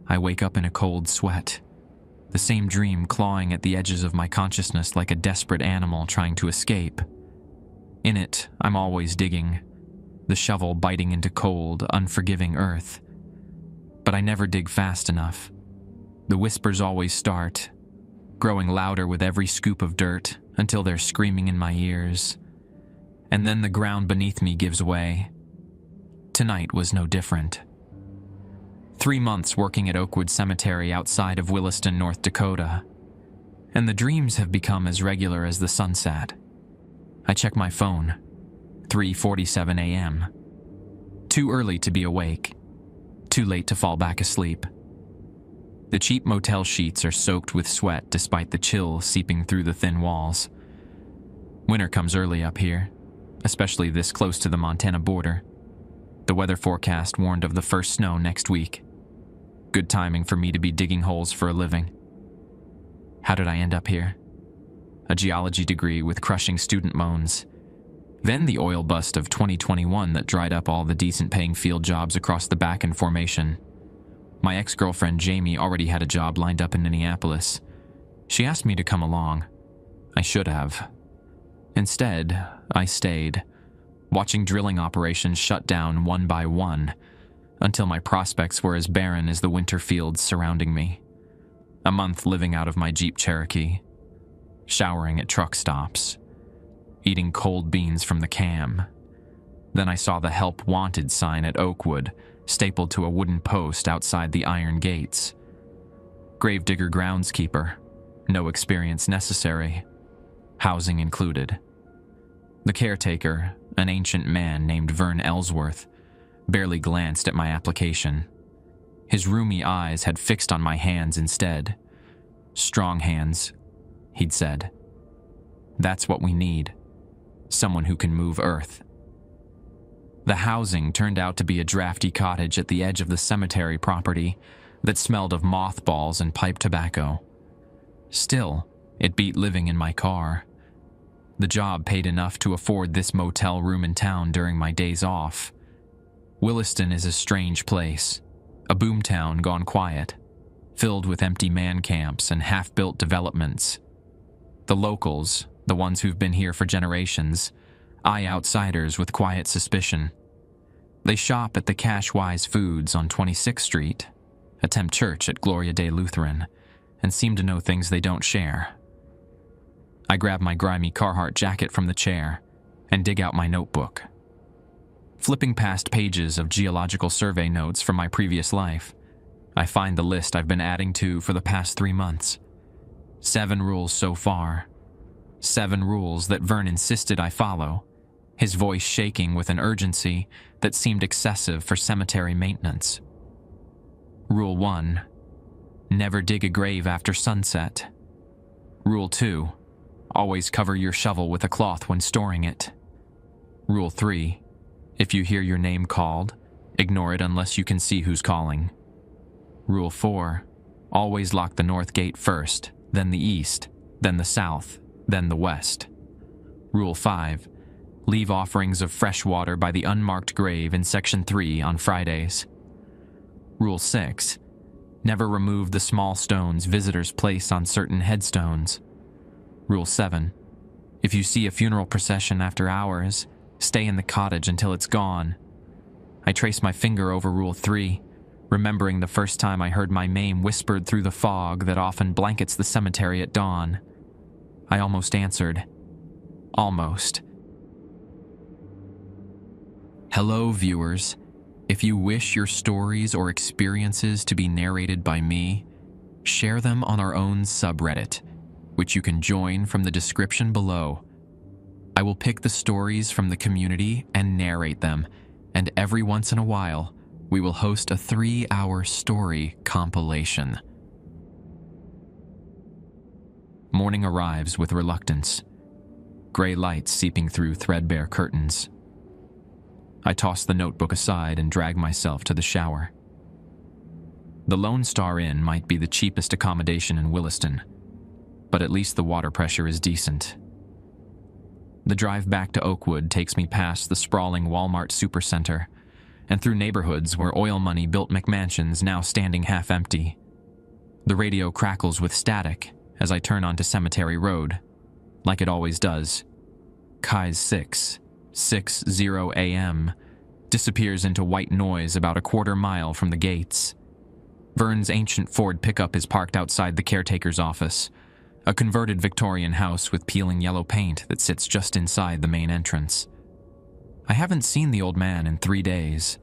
I wake up in a cold sweat. The same dream clawing at the edges of my consciousness like a desperate animal trying to escape. In it, I'm always digging, the shovel biting into cold, unforgiving earth. But I never dig fast enough. The whispers always start, growing louder with every scoop of dirt until they're screaming in my ears. And then the ground beneath me gives way. Tonight was no different. 3 months working at Oakwood Cemetery outside of Williston, North Dakota, and the dreams have become as regular as the sunset. I check my phone, 3:47 a.m. Too early to be awake, too late to fall back asleep. The cheap motel sheets are soaked with sweat despite the chill seeping through the thin walls. Winter comes early up here, especially this close to the Montana border. The weather forecast warned of the first snow next week. Good timing for me to be digging holes for a living. How did I end up here? A geology degree with crushing student loans. Then the oil bust of 2021 that dried up all the decent-paying field jobs across the Bakken Formation. My ex-girlfriend Jamie already had a job lined up in Minneapolis. She asked me to come along. I should have. Instead, I stayed, watching drilling operations shut down one by one, until my prospects were as barren as the winter fields surrounding me. A month living out of my Jeep Cherokee, showering at truck stops, eating cold beans from the can. Then I saw the Help Wanted sign at Oakwood, stapled to a wooden post outside the iron gates. Gravedigger groundskeeper, no experience necessary, housing included. The caretaker, an ancient man named Vern Ellsworth, barely glanced at my application. His roomy eyes had fixed on my hands instead. Strong hands, he'd said. That's what we need. Someone who can move earth. The housing turned out to be a drafty cottage at the edge of the cemetery property that smelled of mothballs and pipe tobacco. Still, it beat living in my car. The job paid enough to afford this motel room in town during my days off. Williston is a strange place, a boomtown gone quiet, filled with empty man camps and half-built developments. The locals, the ones who've been here for generations, eye outsiders with quiet suspicion. They shop at the Cash-Wise Foods on 26th Street, attend church at Gloria Day Lutheran, and seem to know things they don't share. I grab my grimy Carhartt jacket from the chair and dig out my notebook. Flipping past pages of geological survey notes from my previous life, I find the list I've been adding to for the past 3 months. 7 rules so far. 7 rules that Vern insisted I follow, his voice shaking with an urgency that seemed excessive for cemetery maintenance. Rule 1. Never dig a grave after sunset. Rule 2. Always cover your shovel with a cloth when storing it. Rule 3. If you hear your name called, ignore it unless you can see who's calling. Rule 4. Always lock the north gate first, then the east, then the south, then the west. Rule 5. Leave offerings of fresh water by the unmarked grave in Section 3 on Fridays. Rule 6. Never remove the small stones visitors place on certain headstones. Rule 7. If you see a funeral procession after hours, stay in the cottage until it's gone. I trace my finger over Rule 3, remembering the first time I heard my name whispered through the fog that often blankets the cemetery at dawn. I almost answered. Almost. Hello, viewers. If you wish your stories or experiences to be narrated by me, share them on our own subreddit, which you can join from the description below. I will pick the stories from the community and narrate them, and every once in a while, we will host a 3-hour story compilation. Morning arrives with reluctance, gray lights seeping through threadbare curtains. I toss the notebook aside and drag myself to the shower. The Lone Star Inn might be the cheapest accommodation in Williston, but at least the water pressure is decent. The drive back to Oakwood takes me past the sprawling Walmart supercenter, and through neighborhoods where oil money built McMansions now standing half empty. The radio crackles with static as I turn onto Cemetery Road, like it always does. Kai's 6:60 a.m. disappears into white noise about a quarter mile from the gates. Vern's ancient Ford pickup is parked outside the caretaker's office, a converted Victorian house with peeling yellow paint that sits just inside the main entrance. I haven't seen the old man in 3 days,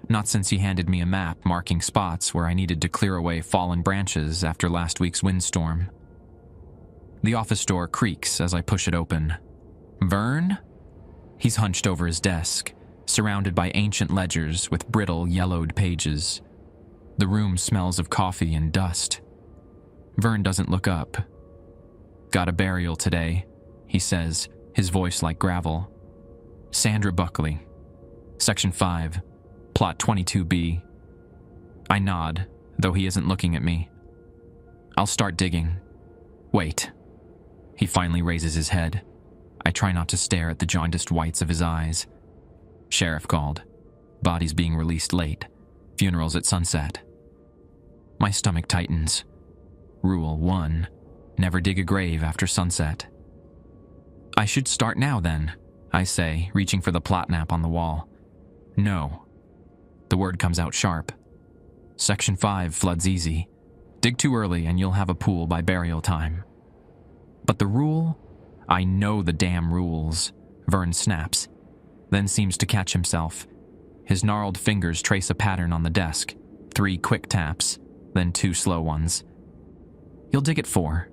not since he handed me a map marking spots where I needed to clear away fallen branches after last week's windstorm. The office door creaks as I push it open. Vern? He's hunched over his desk, surrounded by ancient ledgers with brittle, yellowed pages. The room smells of coffee and dust. Vern doesn't look up. "Got a burial today," he says, his voice like gravel. "Sandra Buckley. Section 5, Plot 22B. I nod, though he isn't looking at me. I'll start digging. Wait. He finally raises his head. I try not to stare at the jaundiced whites of his eyes. Sheriff called. Bodies being released late. Funerals at sunset. My stomach tightens. Rule 1. Never dig a grave after sunset. I should start now then, I say, reaching for the plot map on the wall. No. The word comes out sharp. Section 5 floods easy. Dig too early and you'll have a pool by burial time. But the rule? I know the damn rules, Vern snaps, then seems to catch himself. His gnarled fingers trace a pattern on the desk, 3 quick taps, then 2 slow ones. You'll dig at 4.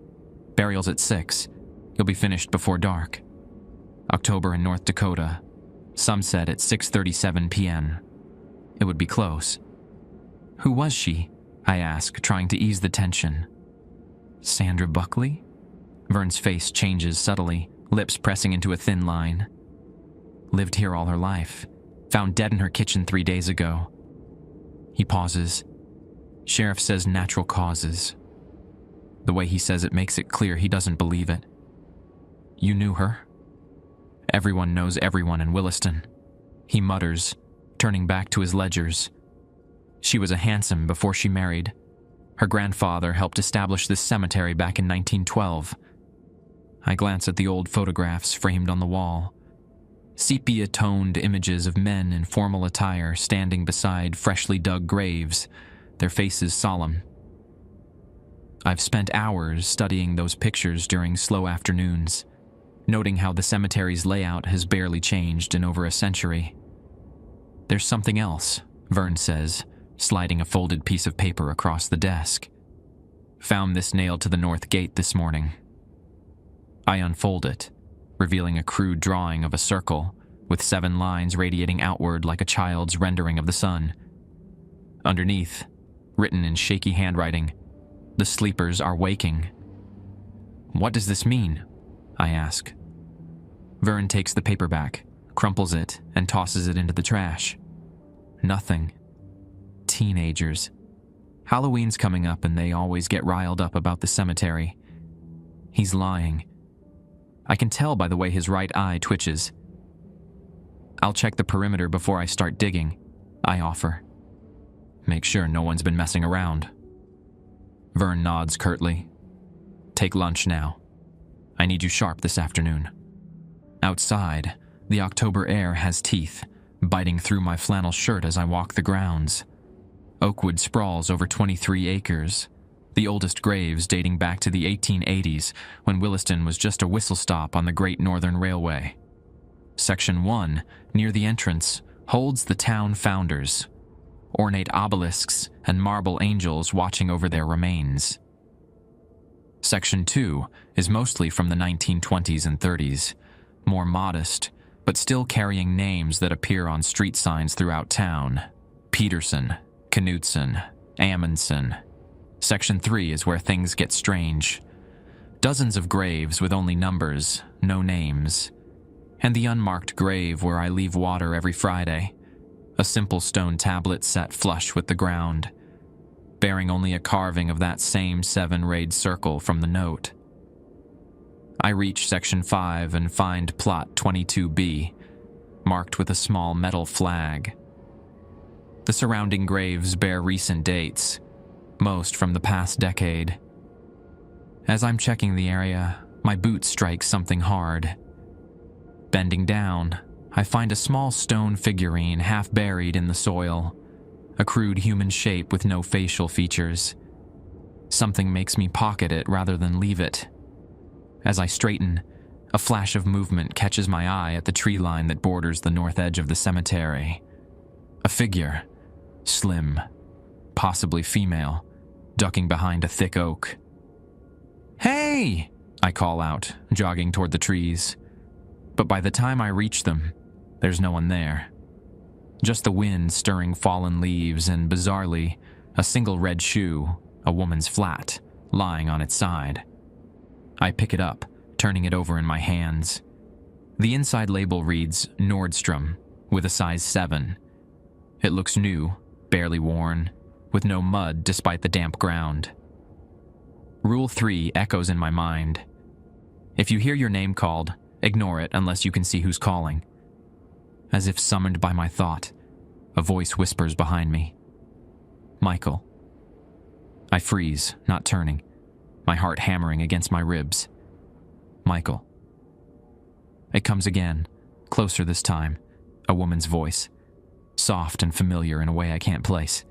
Burial's at 6. You'll be finished before dark. October in North Dakota. Sunset at 6:37 p.m. It would be close. Who was she? I ask, trying to ease the tension. Sandra Buckley? Vern's face changes subtly, lips pressing into a thin line. Lived here all her life. Found dead in her kitchen 3 days ago. He pauses. Sheriff says natural causes. The way he says it makes it clear he doesn't believe it. You knew her? Everyone knows everyone in Williston. He mutters, turning back to his ledgers. She was a handsome before she married. Her grandfather helped establish this cemetery back in 1912. I glance at the old photographs framed on the wall. Sepia-toned images of men in formal attire standing beside freshly dug graves, their faces solemn. I've spent hours studying those pictures during slow afternoons, noting how the cemetery's layout has barely changed in over a century. There's something else, Vern says, sliding a folded piece of paper across the desk. Found this nailed to the north gate this morning. I unfold it, revealing a crude drawing of a circle with 7 lines radiating outward like a child's rendering of the sun. Underneath, written in shaky handwriting, "The sleepers are waking." What does this mean? I ask. Vern takes the paper back, crumples it, and tosses it into the trash. Nothing. Teenagers. Halloween's coming up and they always get riled up about the cemetery. He's lying. I can tell by the way his right eye twitches. I'll check the perimeter before I start digging, I offer. Make sure no one's been messing around. Vern nods curtly. Take lunch now. I need you sharp this afternoon. Outside, the October air has teeth, biting through my flannel shirt as I walk the grounds. Oakwood sprawls over 23 acres, the oldest graves dating back to the 1880s when Williston was just a whistle stop on the Great Northern Railway. Section 1, near the entrance, holds the town founders, ornate obelisks and marble angels watching over their remains. Section 2 is mostly from the 1920s and 30s, more modest, but still carrying names that appear on street signs throughout town. Peterson, Knutson, Amundsen. Section 3 is where things get strange. Dozens of graves with only numbers, no names. And the unmarked grave where I leave water every Friday. A simple stone tablet set flush with the ground, bearing only a carving of that same 7-rayed circle from the note. I reach Section 5 and find Plot 22B, marked with a small metal flag. The surrounding graves bear recent dates, most from the past decade. As I'm checking the area, my boot strikes something hard. Bending down, I find a small stone figurine half buried in the soil, a crude human shape with no facial features. Something makes me pocket it rather than leave it. As I straighten, a flash of movement catches my eye at the tree line that borders the north edge of the cemetery. A figure, slim, possibly female, ducking behind a thick oak. "Hey!" I call out, jogging toward the trees. But by the time I reach them, there's no one there. Just the wind stirring fallen leaves and, bizarrely, a single red shoe, a woman's flat, lying on its side. I pick it up, turning it over in my hands. The inside label reads Nordstrom, with a size 7. It looks new, barely worn, with no mud despite the damp ground. Rule 3 echoes in my mind. If you hear your name called, ignore it unless you can see who's calling. As if summoned by my thought, a voice whispers behind me. "Michael." I freeze, not turning, my heart hammering against my ribs. "Michael." It comes again, closer this time, a woman's voice, soft and familiar in a way I can't place.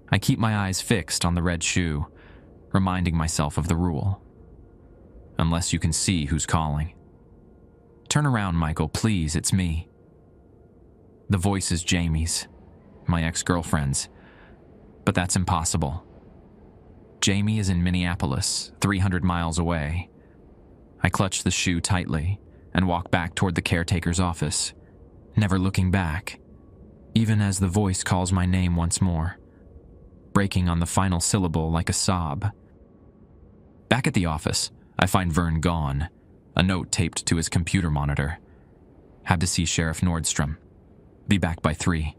I keep my eyes fixed on the red shoe, reminding myself of the rule. Unless you can see who's calling. "Turn around, Michael, please, it's me." The voice is Jamie's, my ex-girlfriend's, but that's impossible. Jamie is in Minneapolis, 300 miles away. I clutch the shoe tightly and walk back toward the caretaker's office, never looking back, even as the voice calls my name once more, breaking on the final syllable like a sob. Back at the office, I find Vern gone, a note taped to his computer monitor. Had to see Sheriff Nordstrom. Be back by 3.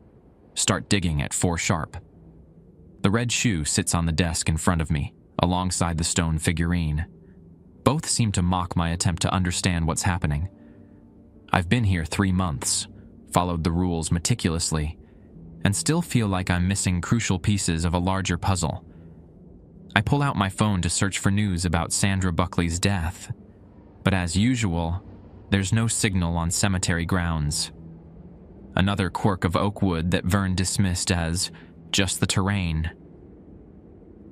Start digging at 4 sharp. The red shoe sits on the desk in front of me, alongside the stone figurine. Both seem to mock my attempt to understand what's happening. I've been here 3 months, followed the rules meticulously, and still feel like I'm missing crucial pieces of a larger puzzle. I pull out my phone to search for news about Sandra Buckley's death, but as usual, there's no signal on cemetery grounds. Another quirk of Oakwood that Vern dismissed as just the terrain.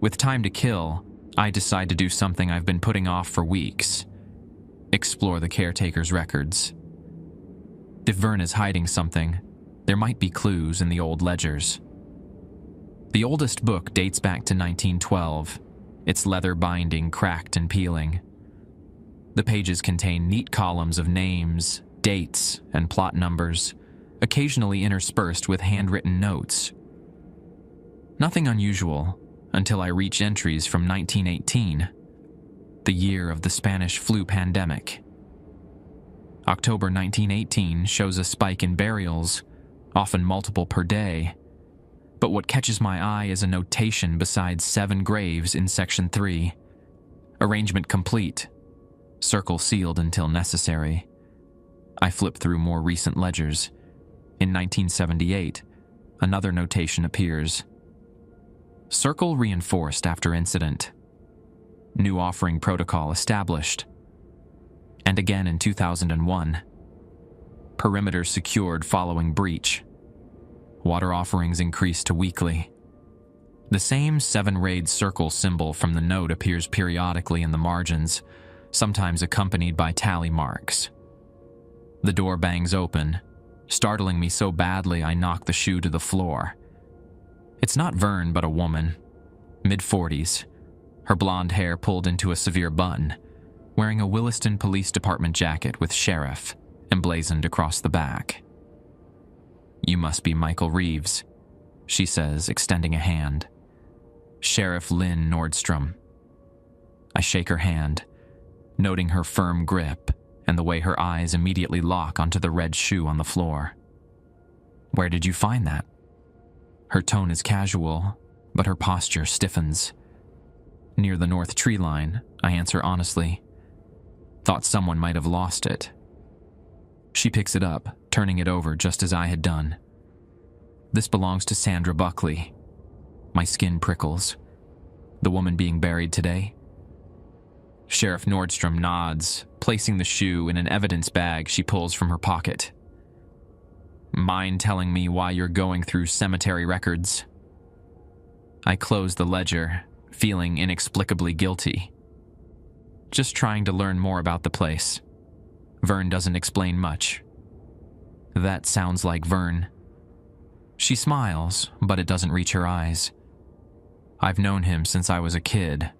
With time to kill, I decide to do something I've been putting off for weeks. Explore the caretaker's records. If Vern is hiding something, there might be clues in the old ledgers. The oldest book dates back to 1912, its leather binding cracked and peeling. The pages contain neat columns of names, dates, and plot numbers, occasionally interspersed with handwritten notes. Nothing unusual until I reach entries from 1918, the year of the Spanish flu pandemic. October 1918 shows a spike in burials, often multiple per day, but what catches my eye is a notation beside 7 graves in Section 3. Arrangement complete. Circle sealed until necessary. I flip through more recent ledgers. In 1978, another notation appears. Circle reinforced after incident. New offering protocol established. And again in 2001. Perimeter secured following breach. Water offerings increased to weekly. The same 7-rayed circle symbol from the note appears periodically in the margins, sometimes accompanied by tally marks. The door bangs open, startling me so badly I knock the shoe to the floor. It's not Vern, but a woman, mid-40s, her blonde hair pulled into a severe bun, wearing a Williston Police Department jacket with Sheriff emblazoned across the back. "You must be Michael Reeves," she says, extending a hand. "Sheriff Lynn Nordstrom." I shake her hand, noting her firm grip and the way her eyes immediately lock onto the red shoe on the floor. "Where did you find that?" Her tone is casual, but her posture stiffens. "Near the north tree line," I answer honestly. "Thought someone might have lost it." She picks it up, turning it over just as I had done. This belongs to Sandra Buckley. My skin prickles. The woman being buried today? Sheriff Nordstrom nods, placing the shoe in an evidence bag she pulls from her pocket. Mind telling me why you're going through cemetery records? I close the ledger, feeling inexplicably guilty. Just trying to learn more about the place. Vern doesn't explain much. That sounds like Vern. She smiles, but it doesn't reach her eyes. I've known him since I was a kid.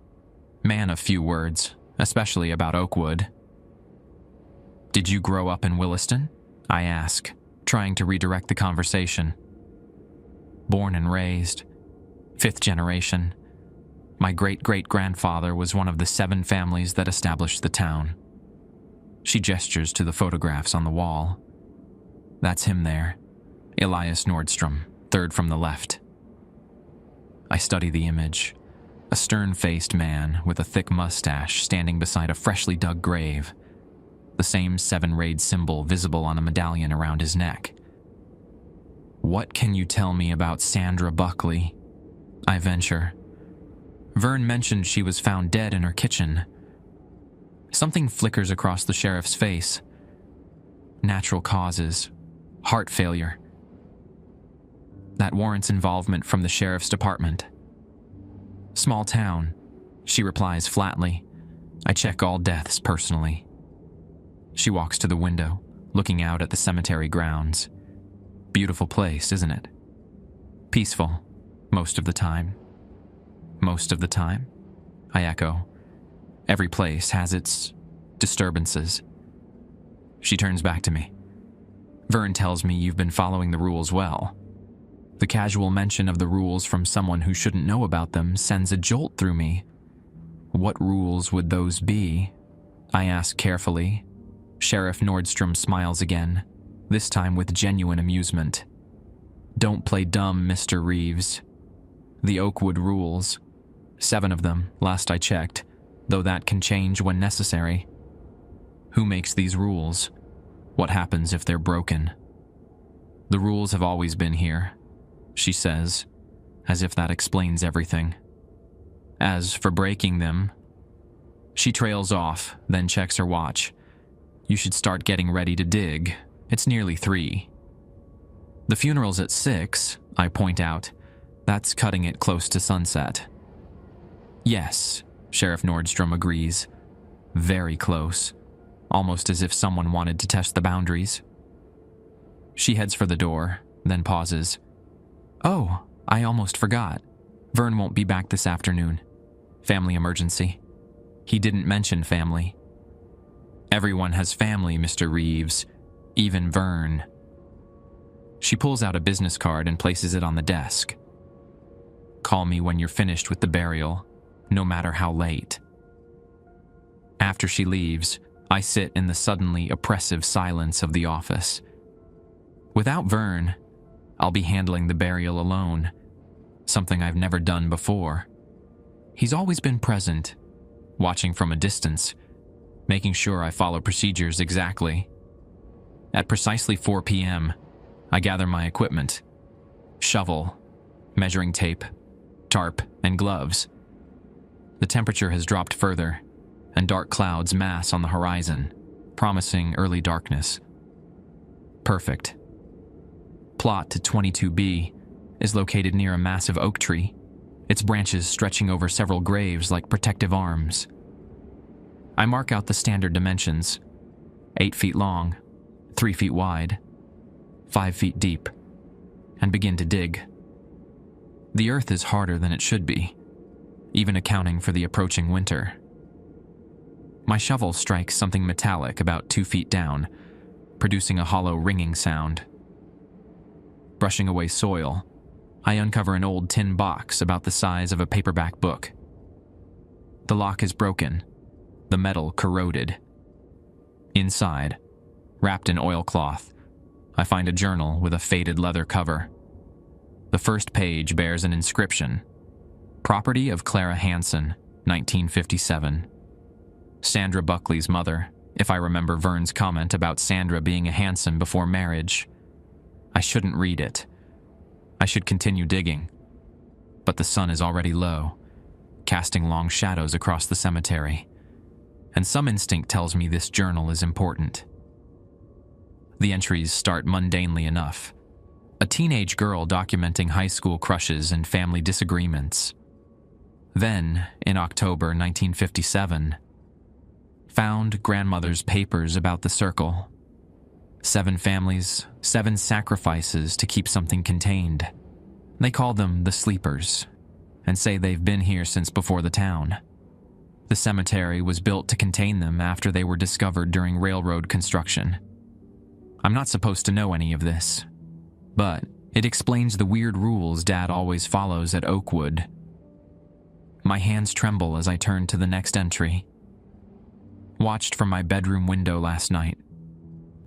Man of few words, especially about Oakwood. Did you grow up in Williston? I ask, trying to redirect the conversation. Born and raised. 5th generation. My great-great-grandfather was one of the 7 families that established the town. She gestures to the photographs on the wall. That's him there, Elias Nordstrom, 3rd from the left. I study the image. A stern-faced man with a thick mustache standing beside a freshly dug grave. The same 7-rayed symbol visible on a medallion around his neck. What can you tell me about Sandra Buckley? I venture. Vern mentioned she was found dead in her kitchen. Something flickers across the sheriff's face. Natural causes. Heart failure. That warrants involvement from the sheriff's department. Small town, she replies flatly. I check all deaths personally. She walks to the window, looking out at the cemetery grounds. Beautiful place, isn't it? Peaceful, most of the time. Most of the time? I echo. Every place has its disturbances. She turns back to me. Vern tells me you've been following the rules well. The casual mention of the rules from someone who shouldn't know about them sends a jolt through me. What rules would those be? I ask carefully. Sheriff Nordstrom smiles again, this time with genuine amusement. Don't play dumb, Mr. Reeves. The Oakwood rules. 7 of them, last I checked, though that can change when necessary. Who makes these rules? What happens if they're broken? The rules have always been here, she says, as if that explains everything. As for breaking them, she trails off, then checks her watch. You should start getting ready to dig. It's nearly 3. The funeral's at 6, I point out. That's cutting it close to sunset. Yes, Sheriff Nordstrom agrees. Very close. Almost as if someone wanted to test the boundaries. She heads for the door, then pauses. Oh, I almost forgot. Vern won't be back this afternoon. Family emergency. He didn't mention family. Everyone has family, Mr. Reeves. Even Vern. She pulls out a business card and places it on the desk. Call me when you're finished with the burial, no matter how late. After she leaves, I sit in the suddenly oppressive silence of the office. Without Vern, I'll be handling the burial alone, something I've never done before. He's always been present, watching from a distance, making sure I follow procedures exactly. At precisely 4 p.m., I gather my equipment. Shovel, measuring tape, tarp, and gloves. The temperature has dropped further, and dark clouds mass on the horizon, promising early darkness. Perfect. Plot to 22B is located near a massive oak tree, its branches stretching over several graves like protective arms. I mark out the standard dimensions: 8 feet long, 3 feet wide, 5 feet deep, and begin to dig. The earth is harder than it should be, even accounting for the approaching winter. My shovel strikes something metallic about 2 feet down, producing a hollow ringing sound. Brushing away soil, I uncover an old tin box about the size of a paperback book. The lock is broken, the metal corroded. Inside, wrapped in oilcloth, I find a journal with a faded leather cover. The first page bears an inscription: Property of Clara Hanson, 1957. Sandra Buckley's mother, if I remember Vern's comment about Sandra being a Hanson before marriage. I shouldn't read it. I should continue digging. But the sun is already low, casting long shadows across the cemetery, and some instinct tells me this journal is important. The entries start mundanely enough. A teenage girl documenting high school crushes and family disagreements. Then, in October 1957, found grandmother's papers about the circle. 7 families, 7 sacrifices to keep something contained. They call them the sleepers, and say they've been here since before the town. The cemetery was built to contain them after they were discovered during railroad construction. I'm not supposed to know any of this, but it explains the weird rules Dad always follows at Oakwood. My hands tremble as I turn to the next entry. Watched from my bedroom window last night.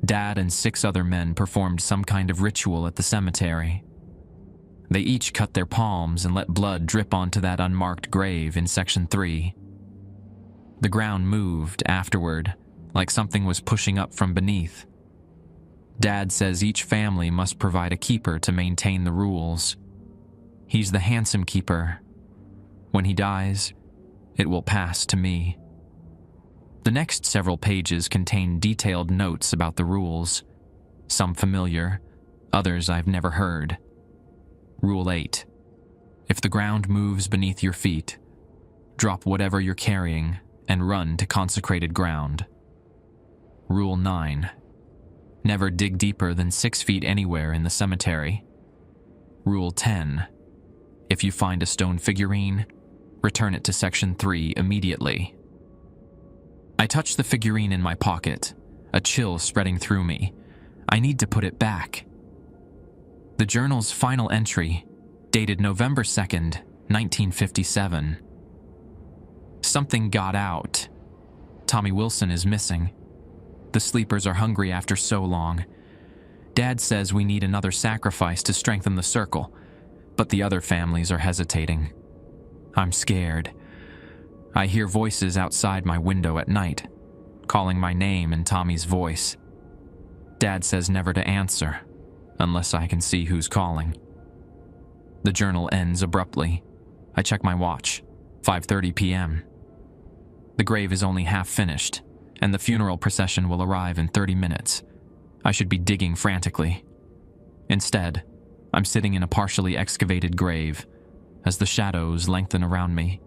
Dad and 6 other men performed some kind of ritual at the cemetery. They each cut their palms and let blood drip onto that unmarked grave in Section 3. The ground moved afterward, like something was pushing up from beneath. Dad says each family must provide a keeper to maintain the rules. He's the handsome keeper. When he dies, it will pass to me. The next several pages contain detailed notes about the rules, some familiar, others I've never heard. Rule 8. If the ground moves beneath your feet, drop whatever you're carrying and run to consecrated ground. Rule 9. Never dig deeper than 6 feet anywhere in the cemetery. Rule 10. If you find a stone figurine, return it to Section 3 immediately. I touch the figurine in my pocket, a chill spreading through me. I need to put it back. The journal's final entry, dated November 2nd, 1957. Something got out. Tommy Wilson is missing. The sleepers are hungry after so long. Dad says we need another sacrifice to strengthen the circle, but the other families are hesitating. I'm scared. I hear voices outside my window at night, calling my name in Tommy's voice. Dad says never to answer, unless I can see who's calling. The journal ends abruptly. I check my watch, 5:30 p.m. The grave is only half finished, and the funeral procession will arrive in 30 minutes. I should be digging frantically. Instead, I'm sitting in a partially excavated grave, as the shadows lengthen around me,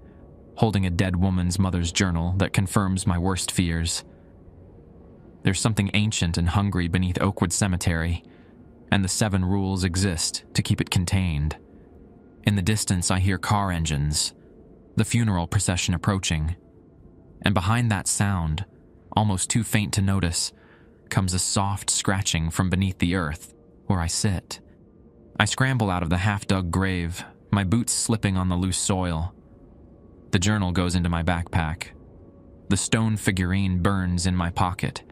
holding a dead woman's mother's journal that confirms my worst fears. There's something ancient and hungry beneath Oakwood Cemetery, and the 7 rules exist to keep it contained. In the distance, I hear car engines, the funeral procession approaching, and behind that sound, almost too faint to notice, comes a soft scratching from beneath the earth where I sit. I scramble out of the half-dug grave, my boots slipping on the loose soil. The journal goes into my backpack. The stone figurine burns in my pocket.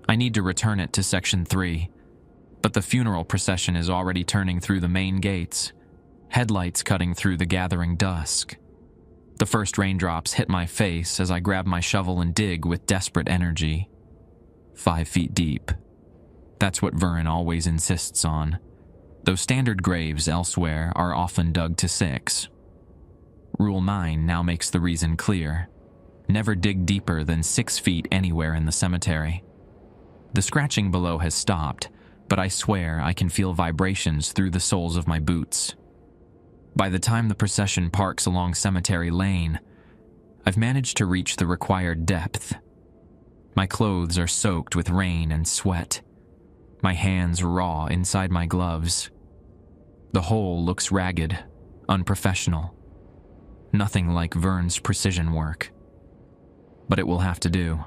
I need to return it to Section 3, but the funeral procession is already turning through the main gates, headlights cutting through the gathering dusk. The first raindrops hit my face as I grab my shovel and dig with desperate energy. 5 feet deep. That's what Vern always insists on, though standard graves elsewhere are often dug to 6. Rule 9 now makes the reason clear. Never dig deeper than 6 feet anywhere in the cemetery. The scratching below has stopped, but I swear I can feel vibrations through the soles of my boots. By the time the procession parks along Cemetery Lane, I've managed to reach the required depth. My clothes are soaked with rain and sweat, my hands raw inside my gloves. The hole looks ragged, unprofessional. Nothing like Vern's precision work. But it will have to do.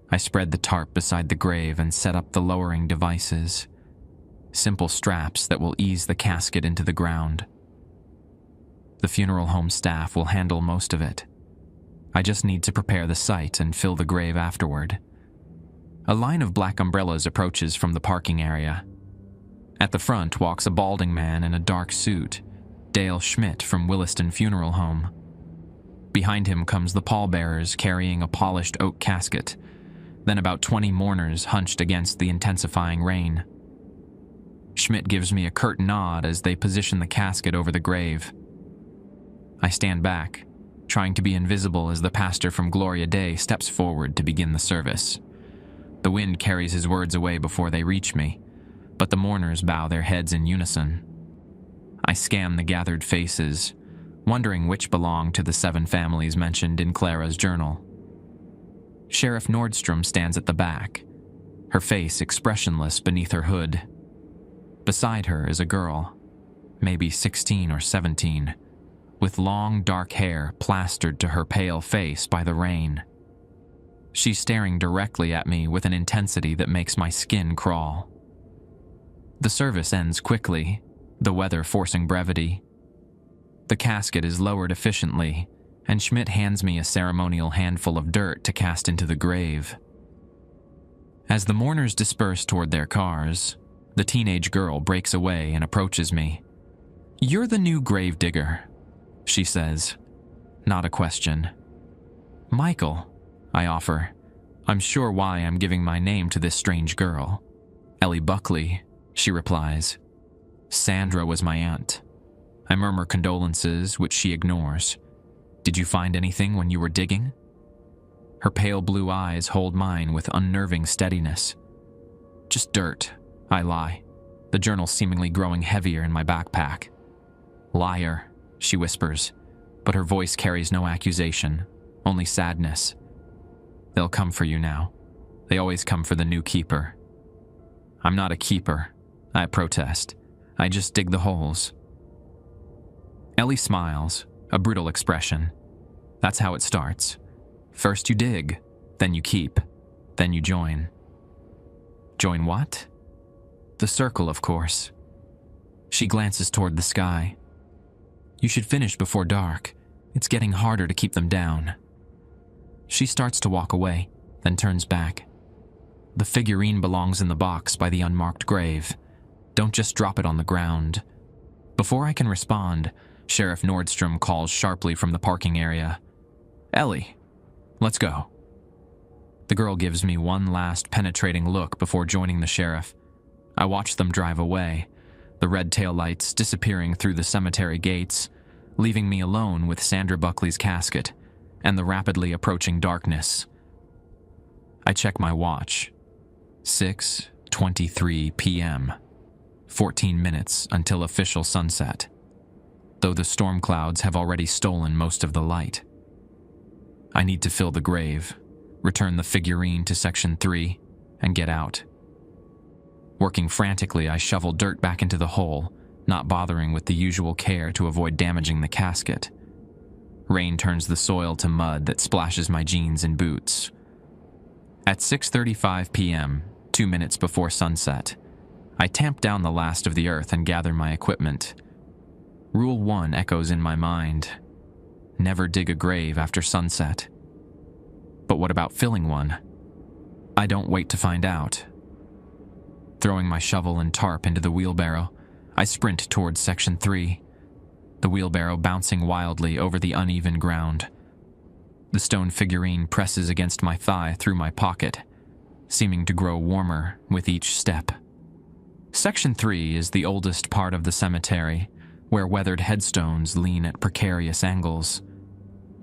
I spread the tarp beside the grave and set up the lowering devices. Simple straps that will ease the casket into the ground. The funeral home staff will handle most of it. I just need to prepare the site and fill the grave afterward. A line of black umbrellas approaches from the parking area. At the front walks a balding man in a dark suit, Dale Schmidt from Williston Funeral Home. Behind him comes the pallbearers carrying a polished oak casket, then about 20 mourners hunched against the intensifying rain. Schmidt gives me a curt nod as they position the casket over the grave. I stand back, trying to be invisible as the pastor from Gloria Dei steps forward to begin the service. The wind carries his words away before they reach me, but the mourners bow their heads in unison. I scan the gathered faces, wondering which belong to the 7 families mentioned in Clara's journal. Sheriff Nordstrom stands at the back, her face expressionless beneath her hood. Beside her is a girl, maybe 16 or 17, with long dark hair plastered to her pale face by the rain. She's staring directly at me with an intensity that makes my skin crawl. The service ends quickly, the weather forcing brevity. The casket is lowered efficiently, and Schmidt hands me a ceremonial handful of dirt to cast into the grave. As the mourners disperse toward their cars, the teenage girl breaks away and approaches me. "You're the new Gravedigger," she says. Not a question. "Michael," I offer, unsure why I'm giving my name to this strange girl. "Ellie Buckley," she replies. "Sandra was my aunt." I murmur condolences, which she ignores. "Did you find anything when you were digging?" Her pale blue eyes hold mine with unnerving steadiness. "Just dirt," I lie, the journal seemingly growing heavier in my backpack. "Liar," she whispers, but her voice carries no accusation, only sadness. "They'll come for you now. They always come for the new keeper." "I'm not a keeper," I protest. "I just dig the holes." Ellie smiles, a brutal expression. "That's how it starts. First you dig, then you keep, then you join." "Join what?" "The circle, of course." She glances toward the sky. "You should finish before dark. It's getting harder to keep them down." She starts to walk away, then turns back. "The figurine belongs in the box by the unmarked grave. Don't just drop it on the ground." Before I can respond, Sheriff Nordstrom calls sharply from the parking area. "Ellie, let's go." The girl gives me one last penetrating look before joining the sheriff. I watch them drive away, the red taillights disappearing through the cemetery gates, leaving me alone with Sandra Buckley's casket and the rapidly approaching darkness. I check my watch. 6:23 p.m. 14 minutes until official sunset, though the storm clouds have already stolen most of the light. I need to fill the grave, return the figurine to Section 3, and get out. Working frantically, I shovel dirt back into the hole, not bothering with the usual care to avoid damaging the casket. Rain turns the soil to mud that splashes my jeans and boots. At 6:35 p.m., 2 minutes before sunset, I tamp down the last of the earth and gather my equipment. Rule 1 echoes in my mind. Never dig a grave after sunset. But what about filling one? I don't wait to find out. Throwing my shovel and tarp into the wheelbarrow, I sprint towards Section 3, the wheelbarrow bouncing wildly over the uneven ground. The stone figurine presses against my thigh through my pocket, seeming to grow warmer with each step. Section 3 is the oldest part of the cemetery, where weathered headstones lean at precarious angles.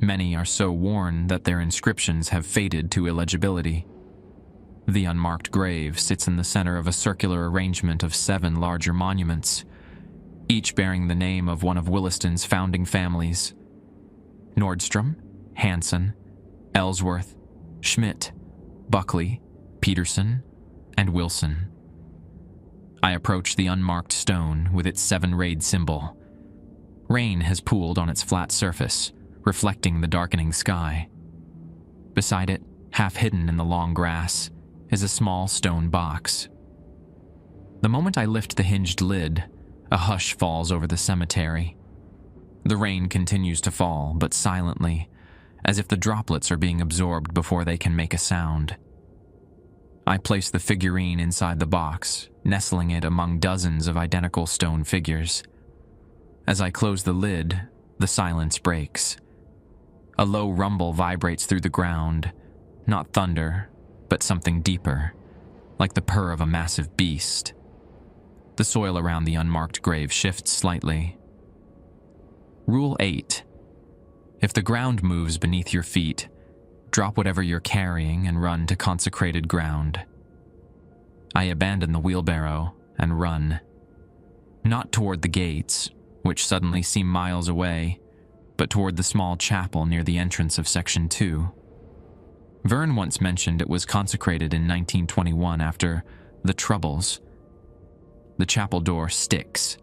Many are so worn that their inscriptions have faded to illegibility. The unmarked grave sits in the center of a circular arrangement of 7 larger monuments, each bearing the name of one of Williston's founding families: Nordstrom, Hanson, Ellsworth, Schmidt, Buckley, Peterson, and Wilson. I approach the unmarked stone with its 7-rayed symbol. Rain has pooled on its flat surface, reflecting the darkening sky. Beside it, half hidden in the long grass, is a small stone box. The moment I lift the hinged lid, a hush falls over the cemetery. The rain continues to fall, but silently, as if the droplets are being absorbed before they can make a sound. I place the figurine inside the box, nestling it among dozens of identical stone figures. As I close the lid, the silence breaks. A low rumble vibrates through the ground, not thunder, but something deeper, like the purr of a massive beast. The The soil around the unmarked grave shifts slightly. Rule 8. If the ground moves beneath your feet, drop whatever you're carrying and run to consecrated ground. I abandon the wheelbarrow and run. Not toward the gates, which suddenly seem miles away, but toward the small chapel near the entrance of Section 2. Vern once mentioned it was consecrated in 1921 after the Troubles. The chapel door sticks,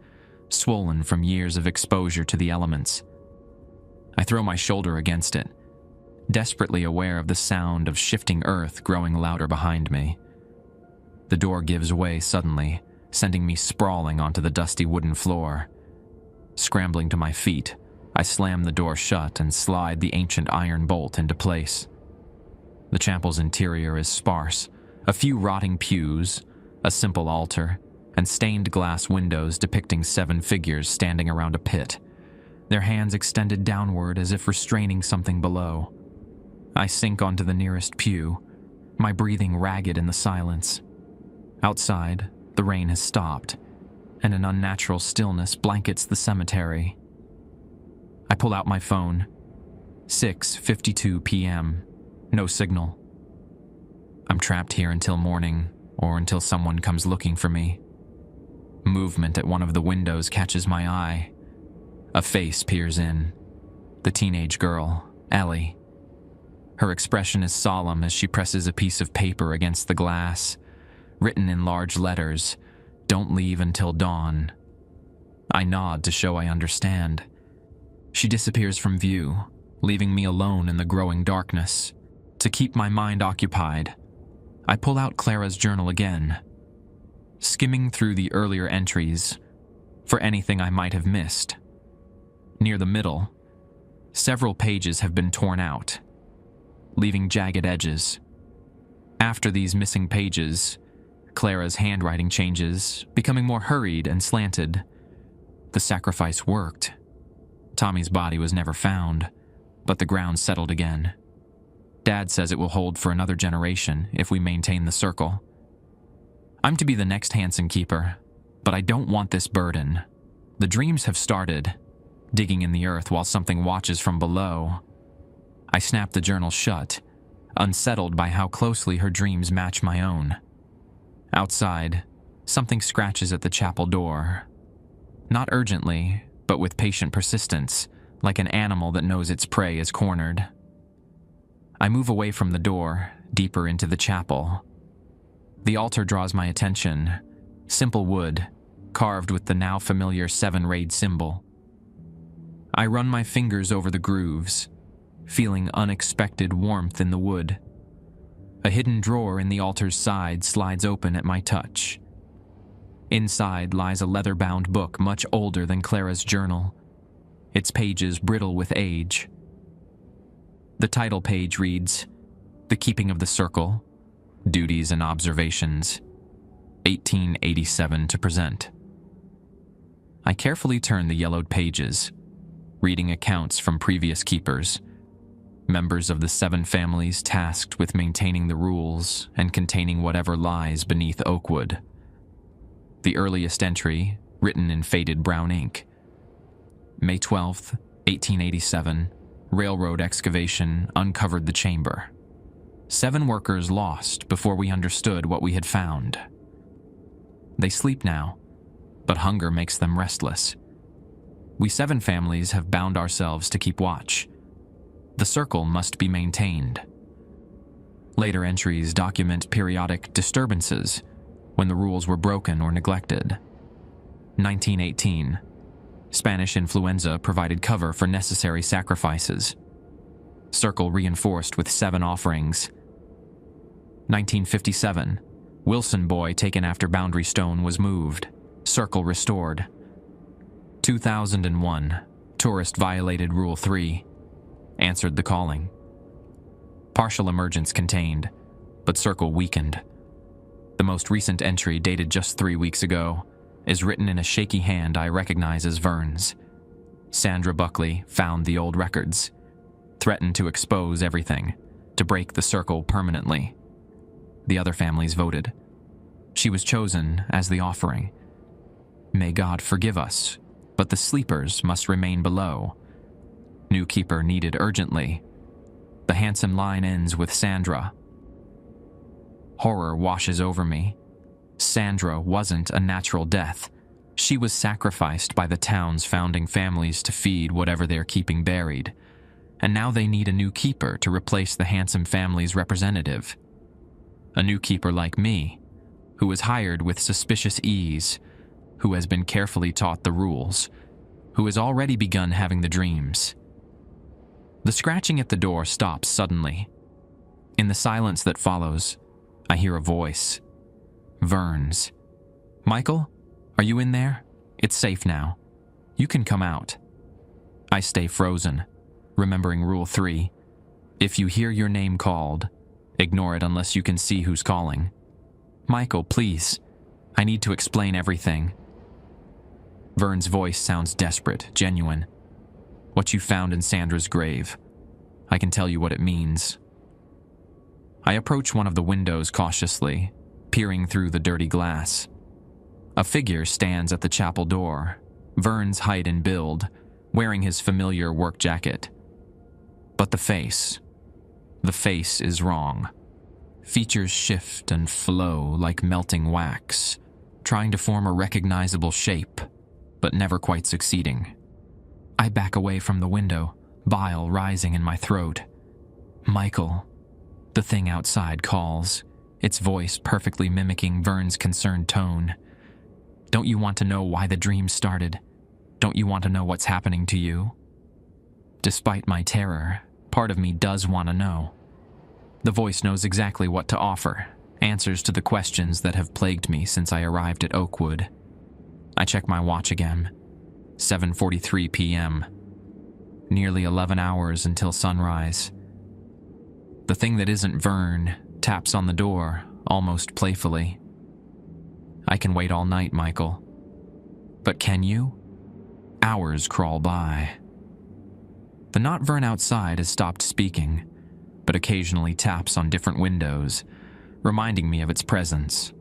swollen from years of exposure to the elements. I throw my shoulder against it, desperately aware of the sound of shifting earth growing louder behind me. The door gives way suddenly, sending me sprawling onto the dusty wooden floor. Scrambling to my feet, I slam the door shut and slide the ancient iron bolt into place. The chapel's interior is sparse, a few rotting pews, a simple altar, and stained glass windows depicting 7 figures standing around a pit, their hands extended downward as if restraining something below. I sink onto the nearest pew, my breathing ragged in the silence. Outside, the rain has stopped, and an unnatural stillness blankets the cemetery. I pull out my phone. 6:52 p.m. No signal. I'm trapped here until morning, or until someone comes looking for me. Movement at one of the windows catches my eye. A face peers in. The teenage girl, Ellie. Her expression is solemn as she presses a piece of paper against the glass, written in large letters, "Don't leave until dawn." I nod to show I understand. She disappears from view, leaving me alone in the growing darkness. To keep my mind occupied, I pull out Clara's journal again, skimming through the earlier entries for anything I might have missed. Near the middle, several pages have been torn out, leaving jagged edges. After these missing pages, Clara's handwriting changes, becoming more hurried and slanted. The sacrifice worked. Tommy's body was never found, but the ground settled again. Dad says it will hold for another generation if we maintain the circle. I'm to be the next Hansen keeper, but I don't want this burden. The dreams have started, digging in the earth while something watches from below. I snap the journal shut, unsettled by how closely her dreams match my own. Outside, something scratches at the chapel door. Not urgently, but with patient persistence, like an animal that knows its prey is cornered. I move away from the door, deeper into the chapel. The altar draws my attention. Simple wood, carved with the now familiar 7-rayed symbol. I run my fingers over the grooves, feeling unexpected warmth in the wood. A hidden drawer in the altar's side slides open at my touch. Inside lies a leather-bound book much older than Clara's journal, its pages brittle with age. The title page reads, "The Keeping of the Circle, Duties and Observations, 1887 to present." I carefully turn the yellowed pages, reading accounts from previous keepers, members of the 7 families tasked with maintaining the rules and containing whatever lies beneath Oakwood. The earliest entry, written in faded brown ink. May 12th, 1887, railroad excavation uncovered the chamber. 7 workers lost before we understood what we had found. They sleep now, but hunger makes them restless. We 7 families have bound ourselves to keep watch. The circle must be maintained. Later entries document periodic disturbances when the rules were broken or neglected. 1918. Spanish influenza provided cover for necessary sacrifices. Circle reinforced with 7 offerings. 1957. Wilson boy taken after boundary stone was moved. Circle restored. 2001. Tourist violated Rule 3. Answered the calling. Partial emergence contained, but circle weakened. The most recent entry, dated just 3 weeks ago, is written in a shaky hand I recognize as Vern's. Sandra Buckley found the old records, threatened to expose everything, to break the circle permanently. The other families voted. She was chosen as the offering. May God forgive us, but the sleepers must remain below. New keeper needed urgently. The handsome line ends with Sandra. Horror washes over me. Sandra wasn't a natural death. She was sacrificed by the town's founding families to feed whatever they're keeping buried. And now they need a new keeper to replace the handsome family's representative. A new keeper like me, who was hired with suspicious ease, who has been carefully taught the rules, who has already begun having the dreams. The scratching at the door stops suddenly. In the silence that follows, I hear a voice. Vern's. Michael, are you in there? It's safe now. You can come out. I stay frozen, remembering Rule 3. If you hear your name called, ignore it unless you can see who's calling. Michael, please. I need to explain everything. Vern's voice sounds desperate, genuine. What you found in Sandra's grave. I can tell you what it means. I approach one of the windows cautiously, peering through the dirty glass. A figure stands at the chapel door, Vern's height and build, wearing his familiar work jacket. But the face is wrong. Features shift and flow like melting wax, trying to form a recognizable shape, but never quite succeeding. I back away from the window, bile rising in my throat. Michael, the thing outside calls, its voice perfectly mimicking Vern's concerned tone. Don't you want to know why the dream started? Don't you want to know what's happening to you? Despite my terror, part of me does want to know. The voice knows exactly what to offer, answers to the questions that have plagued me since I arrived at Oakwood. I check my watch again. 7:43 p.m. Nearly 11 hours until sunrise. The thing that isn't Vern taps on the door, almost playfully. I can wait all night, Michael. But can you? Hours crawl by. The not Vern outside has stopped speaking, but occasionally taps on different windows, reminding me of its presence.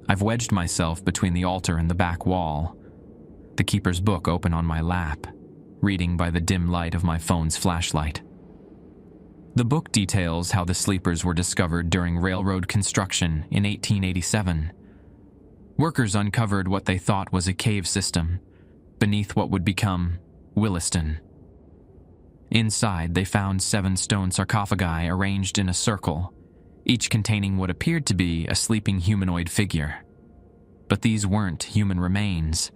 I've wedged myself between the altar and the back wall, the keeper's book open on my lap, reading by the dim light of my phone's flashlight. The book details how the sleepers were discovered during railroad construction in 1887. Workers uncovered what they thought was a cave system beneath what would become Williston. Inside, they found 7 stone sarcophagi arranged in a circle, each containing what appeared to be a sleeping humanoid figure. But these weren't human remains.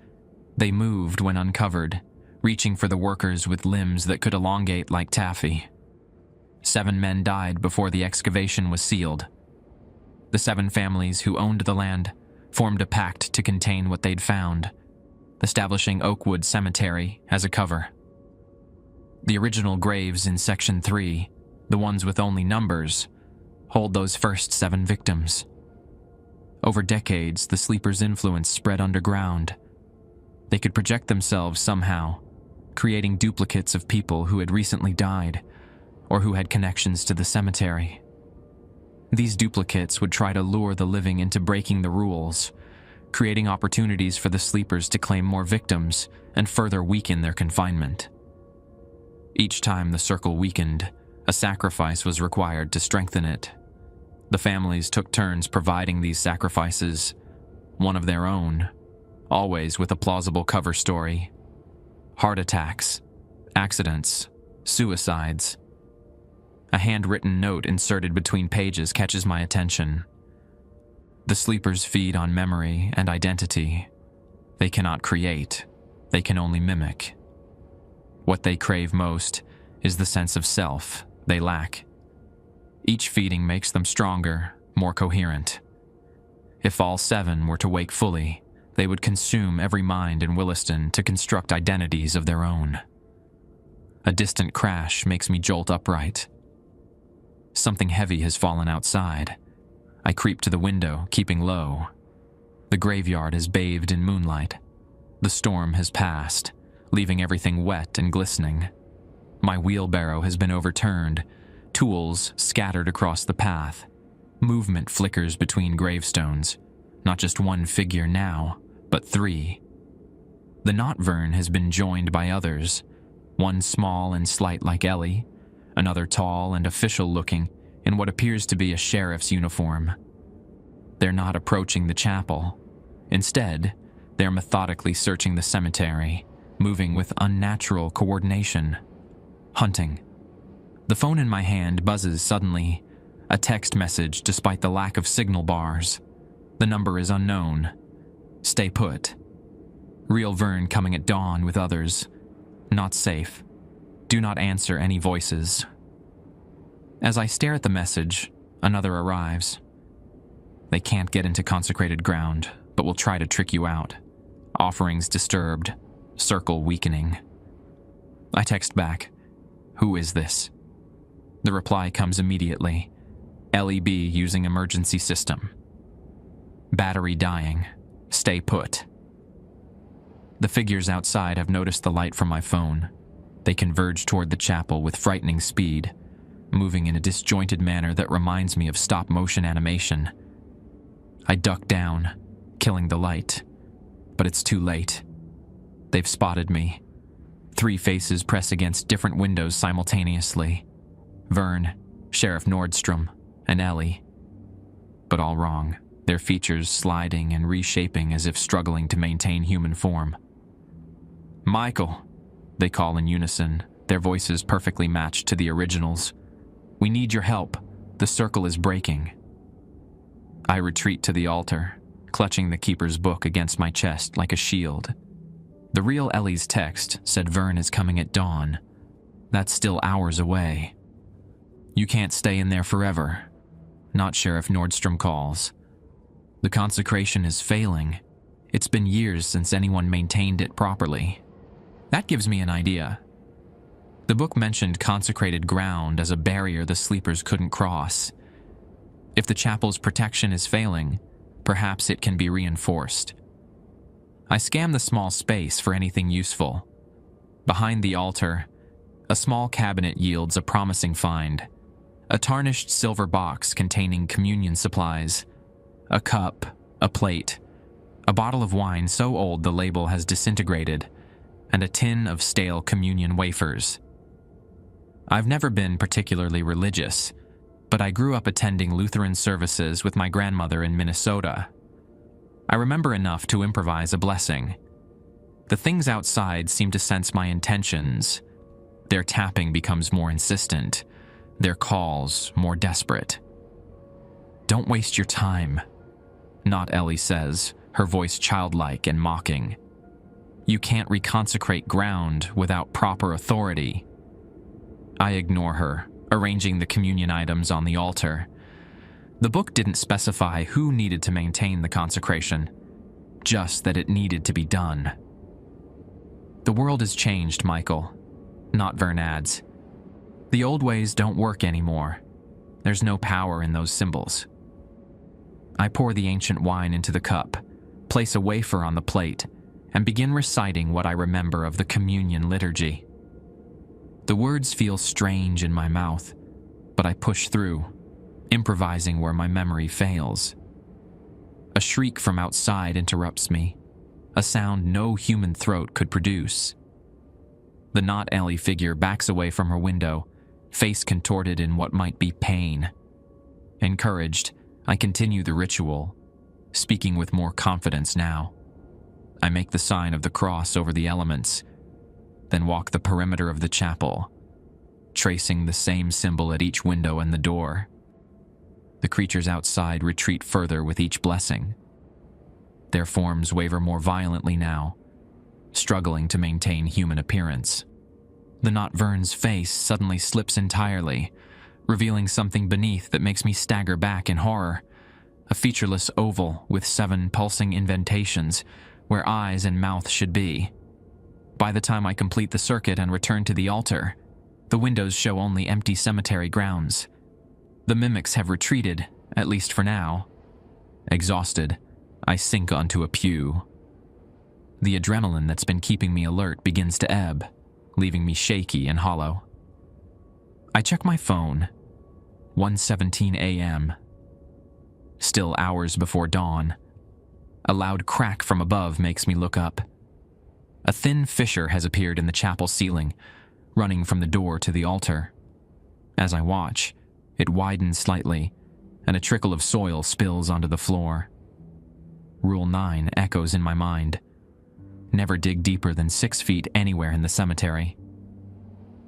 They moved when uncovered, reaching for the workers with limbs that could elongate like taffy. 7 men died before the excavation was sealed. The 7 families who owned the land formed a pact to contain what they'd found, establishing Oakwood Cemetery as a cover. The original graves in Section 3, the ones with only numbers, hold those first 7 victims. Over decades, the sleepers' influence spread underground. They could project themselves somehow, creating duplicates of people who had recently died, or who had connections to the cemetery. These duplicates would try to lure the living into breaking the rules, creating opportunities for the sleepers to claim more victims and further weaken their confinement. Each time the circle weakened, a sacrifice was required to strengthen it. The families took turns providing these sacrifices, one of their own, always with a plausible cover story. Heart attacks, accidents, suicides. A handwritten note inserted between pages catches my attention. The sleepers feed on memory and identity. They cannot create, they can only mimic. What they crave most is the sense of self they lack. Each feeding makes them stronger, more coherent. If all 7 were to wake fully, they would consume every mind in Williston to construct identities of their own. A distant crash makes me jolt upright. Something heavy has fallen outside. I creep to the window, keeping low. The graveyard is bathed in moonlight. The storm has passed, leaving everything wet and glistening. My wheelbarrow has been overturned, tools scattered across the path. Movement flickers between gravestones, not just one figure now, but 3. The not Vern has been joined by others, one small and slight like Ellie, another tall and official-looking in what appears to be a sheriff's uniform. They're not approaching the chapel. Instead, they're methodically searching the cemetery, moving with unnatural coordination. Hunting. The phone in my hand buzzes suddenly, a text message despite the lack of signal bars. The number is unknown. Stay put. Real Vern coming at dawn with others. Not safe. Do not answer any voices. As I stare at the message, another arrives. They can't get into consecrated ground, but will try to trick you out. Offerings disturbed. Circle weakening. I text back, "Who is this?" The reply comes immediately. LEB using emergency system. Battery dying. Stay put. The figures outside have noticed the light from my phone. They converge toward the chapel with frightening speed, moving in a disjointed manner that reminds me of stop-motion animation. I duck down, killing the light, but it's too late. They've spotted me. 3 faces press against different windows simultaneously. Vern, Sheriff Nordstrom, and Ellie. But all wrong, their features sliding and reshaping as if struggling to maintain human form. "Michael," they call in unison, their voices perfectly matched to the originals. "We need your help. The circle is breaking." I retreat to the altar, clutching the keeper's book against my chest like a shield. The real Ellie's text said Vern is coming at dawn. That's still hours away. "You can't stay in there forever," not Sheriff Nordstrom calls. "The consecration is failing. It's been years since anyone maintained it properly." That gives me an idea. The book mentioned consecrated ground as a barrier the sleepers couldn't cross. If the chapel's protection is failing, perhaps it can be reinforced. I scan the small space for anything useful. Behind the altar, a small cabinet yields a promising find. A tarnished silver box containing communion supplies. A cup, a plate, a bottle of wine so old the label has disintegrated, and a tin of stale communion wafers. I've never been particularly religious, but I grew up attending Lutheran services with my grandmother in Minnesota. I remember enough to improvise a blessing. The things outside seem to sense my intentions. Their tapping becomes more insistent, their calls more desperate. "Don't waste your time," not Ellie says, her voice childlike and mocking. "You can't reconsecrate ground without proper authority." I ignore her, arranging the communion items on the altar. The book didn't specify who needed to maintain the consecration, just that it needed to be done. "The world has changed, Michael," not Vern adds. "The old ways don't work anymore. There's no power in those symbols." I pour the ancient wine into the cup, place a wafer on the plate, and begin reciting what I remember of the communion liturgy. The words feel strange in my mouth, but I push through, improvising where my memory fails. A shriek from outside interrupts me, a sound no human throat could produce. The not Ellie figure backs away from her window, face contorted in what might be pain. Encouraged, I continue the ritual, speaking with more confidence now. I make the sign of the cross over the elements, then walk the perimeter of the chapel, tracing the same symbol at each window and the door. The creatures outside retreat further with each blessing. Their forms waver more violently now, struggling to maintain human appearance. The not Vern's face suddenly slips entirely, revealing something beneath that makes me stagger back in horror. A featureless oval with 7 pulsing indentations where eyes and mouth should be. By the time I complete the circuit and return to the altar, the windows show only empty cemetery grounds. The mimics have retreated, at least for now. Exhausted, I sink onto a pew. The adrenaline that's been keeping me alert begins to ebb, leaving me shaky and hollow. I check my phone. 1:17 a.m. Still hours before dawn. A loud crack from above makes me look up. A thin fissure has appeared in the chapel ceiling, running from the door to the altar. As I watch, it widens slightly, and a trickle of soil spills onto the floor. Rule 9 echoes in my mind. Never dig deeper than 6 feet anywhere in the cemetery.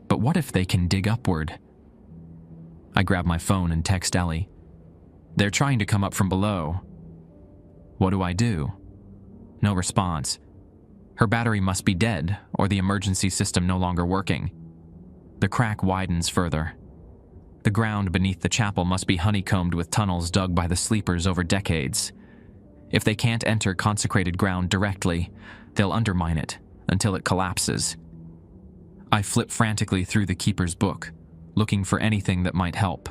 But what if they can dig upward? I grab my phone and text Ellie. They're trying to come up from below. What do? No response. Her battery must be dead, or the emergency system no longer working. The crack widens further. The ground beneath the chapel must be honeycombed with tunnels dug by the sleepers over decades. If they can't enter consecrated ground directly, they'll undermine it until it collapses. I flip frantically through the keeper's book, looking for anything that might help.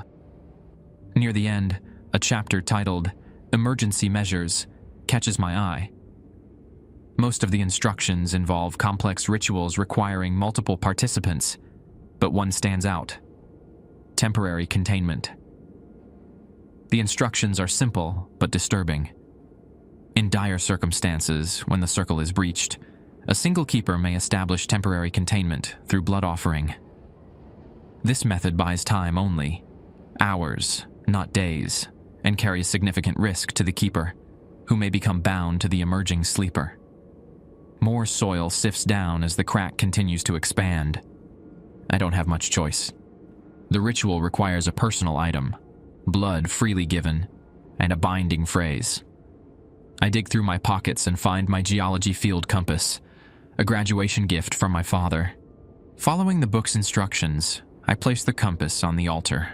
Near the end, a chapter titled Emergency Measures catches my eye. Most of the instructions involve complex rituals requiring multiple participants, but one stands out: temporary containment. The instructions are simple but disturbing. In dire circumstances, when the circle is breached, a single keeper may establish temporary containment through blood offering. This method buys time only, hours, not days, and carries significant risk to the keeper, who may become bound to the emerging sleeper. More soil sifts down as the crack continues to expand. I don't have much choice. The ritual requires a personal item, blood freely given, and a binding phrase. I dig through my pockets and find my geology field compass, a graduation gift from my father. Following the book's instructions, I place the compass on the altar.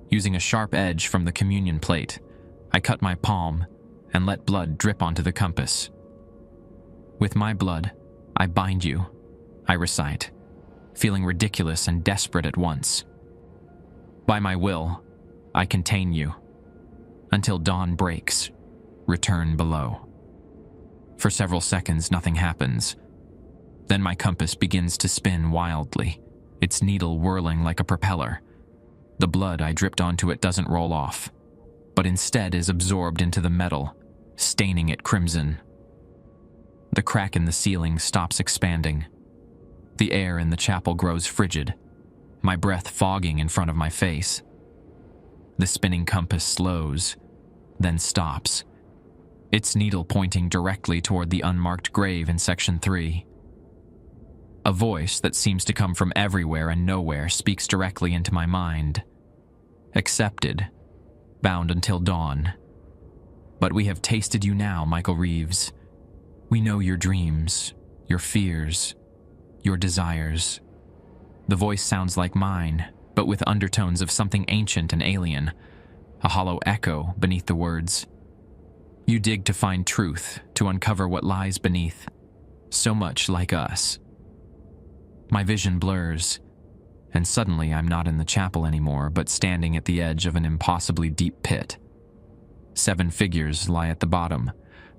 Using a sharp edge from the communion plate, I cut my palm and let blood drip onto the compass. With my blood, I bind you, I recite, feeling ridiculous and desperate at once. By my will, I contain you. Until dawn breaks, return below. For several seconds, nothing happens. Then my compass begins to spin wildly, its needle whirling like a propeller. The blood I dripped onto it doesn't roll off, but instead is absorbed into the metal, staining it crimson. The crack in the ceiling stops expanding. The air in the chapel grows frigid, my breath fogging in front of my face. The spinning compass slows, then stops, its needle pointing directly toward the unmarked grave in Section 3. A voice that seems to come from everywhere and nowhere speaks directly into my mind. Accepted, bound until dawn. But we have tasted you now, Michael Reeves. We know your dreams, your fears, your desires. The voice sounds like mine, but with undertones of something ancient and alien, a hollow echo beneath the words. You dig to find truth, to uncover what lies beneath, so much like us. My vision blurs, and suddenly I'm not in the chapel anymore, but standing at the edge of an impossibly deep pit. 7 figures lie at the bottom,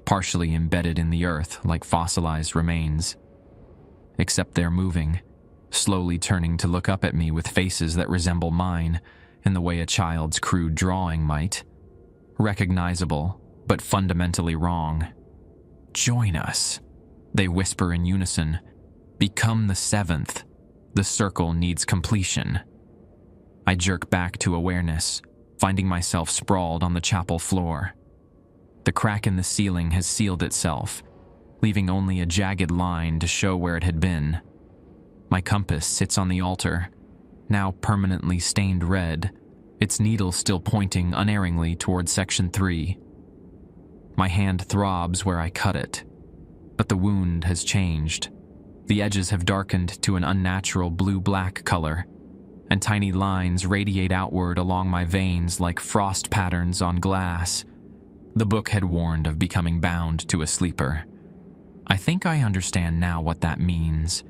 partially embedded in the earth like fossilized remains. Except they're moving, slowly turning to look up at me with faces that resemble mine in the way a child's crude drawing might. Recognizable, but fundamentally wrong. Join us, they whisper in unison. Become the 7th. The circle needs completion. I jerk back to awareness, finding myself sprawled on the chapel floor. The crack in the ceiling has sealed itself, leaving only a jagged line to show where it had been. My compass sits on the altar, now permanently stained red, its needle still pointing unerringly toward Section 3. My hand throbs where I cut it, but the wound has changed. The edges have darkened to an unnatural blue-black color, and tiny lines radiate outward along my veins like frost patterns on glass. The book had warned of becoming bound to a sleeper. I think I understand now what that means.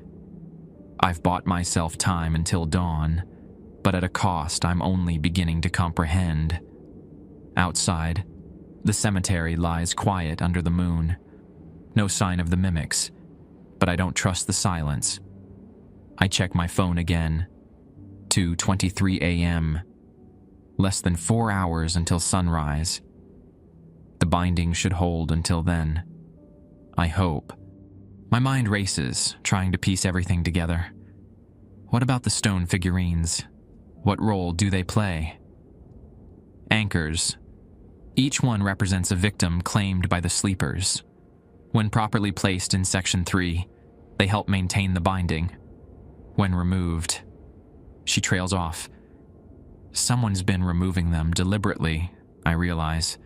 I've bought myself time until dawn, but at a cost I'm only beginning to comprehend. Outside, the cemetery lies quiet under the moon. No sign of the mimics, but I don't trust the silence. I check my phone again. 2:23 a.m. Less than 4 hours until sunrise. The binding should hold until then. I hope. My mind races, trying to piece everything together. What about the stone figurines? What role do they play? Anchors. Each one represents a victim claimed by the sleepers. When properly placed in Section 3, they help maintain the binding. When removed, she trails off. Someone's been removing them deliberately, I realize,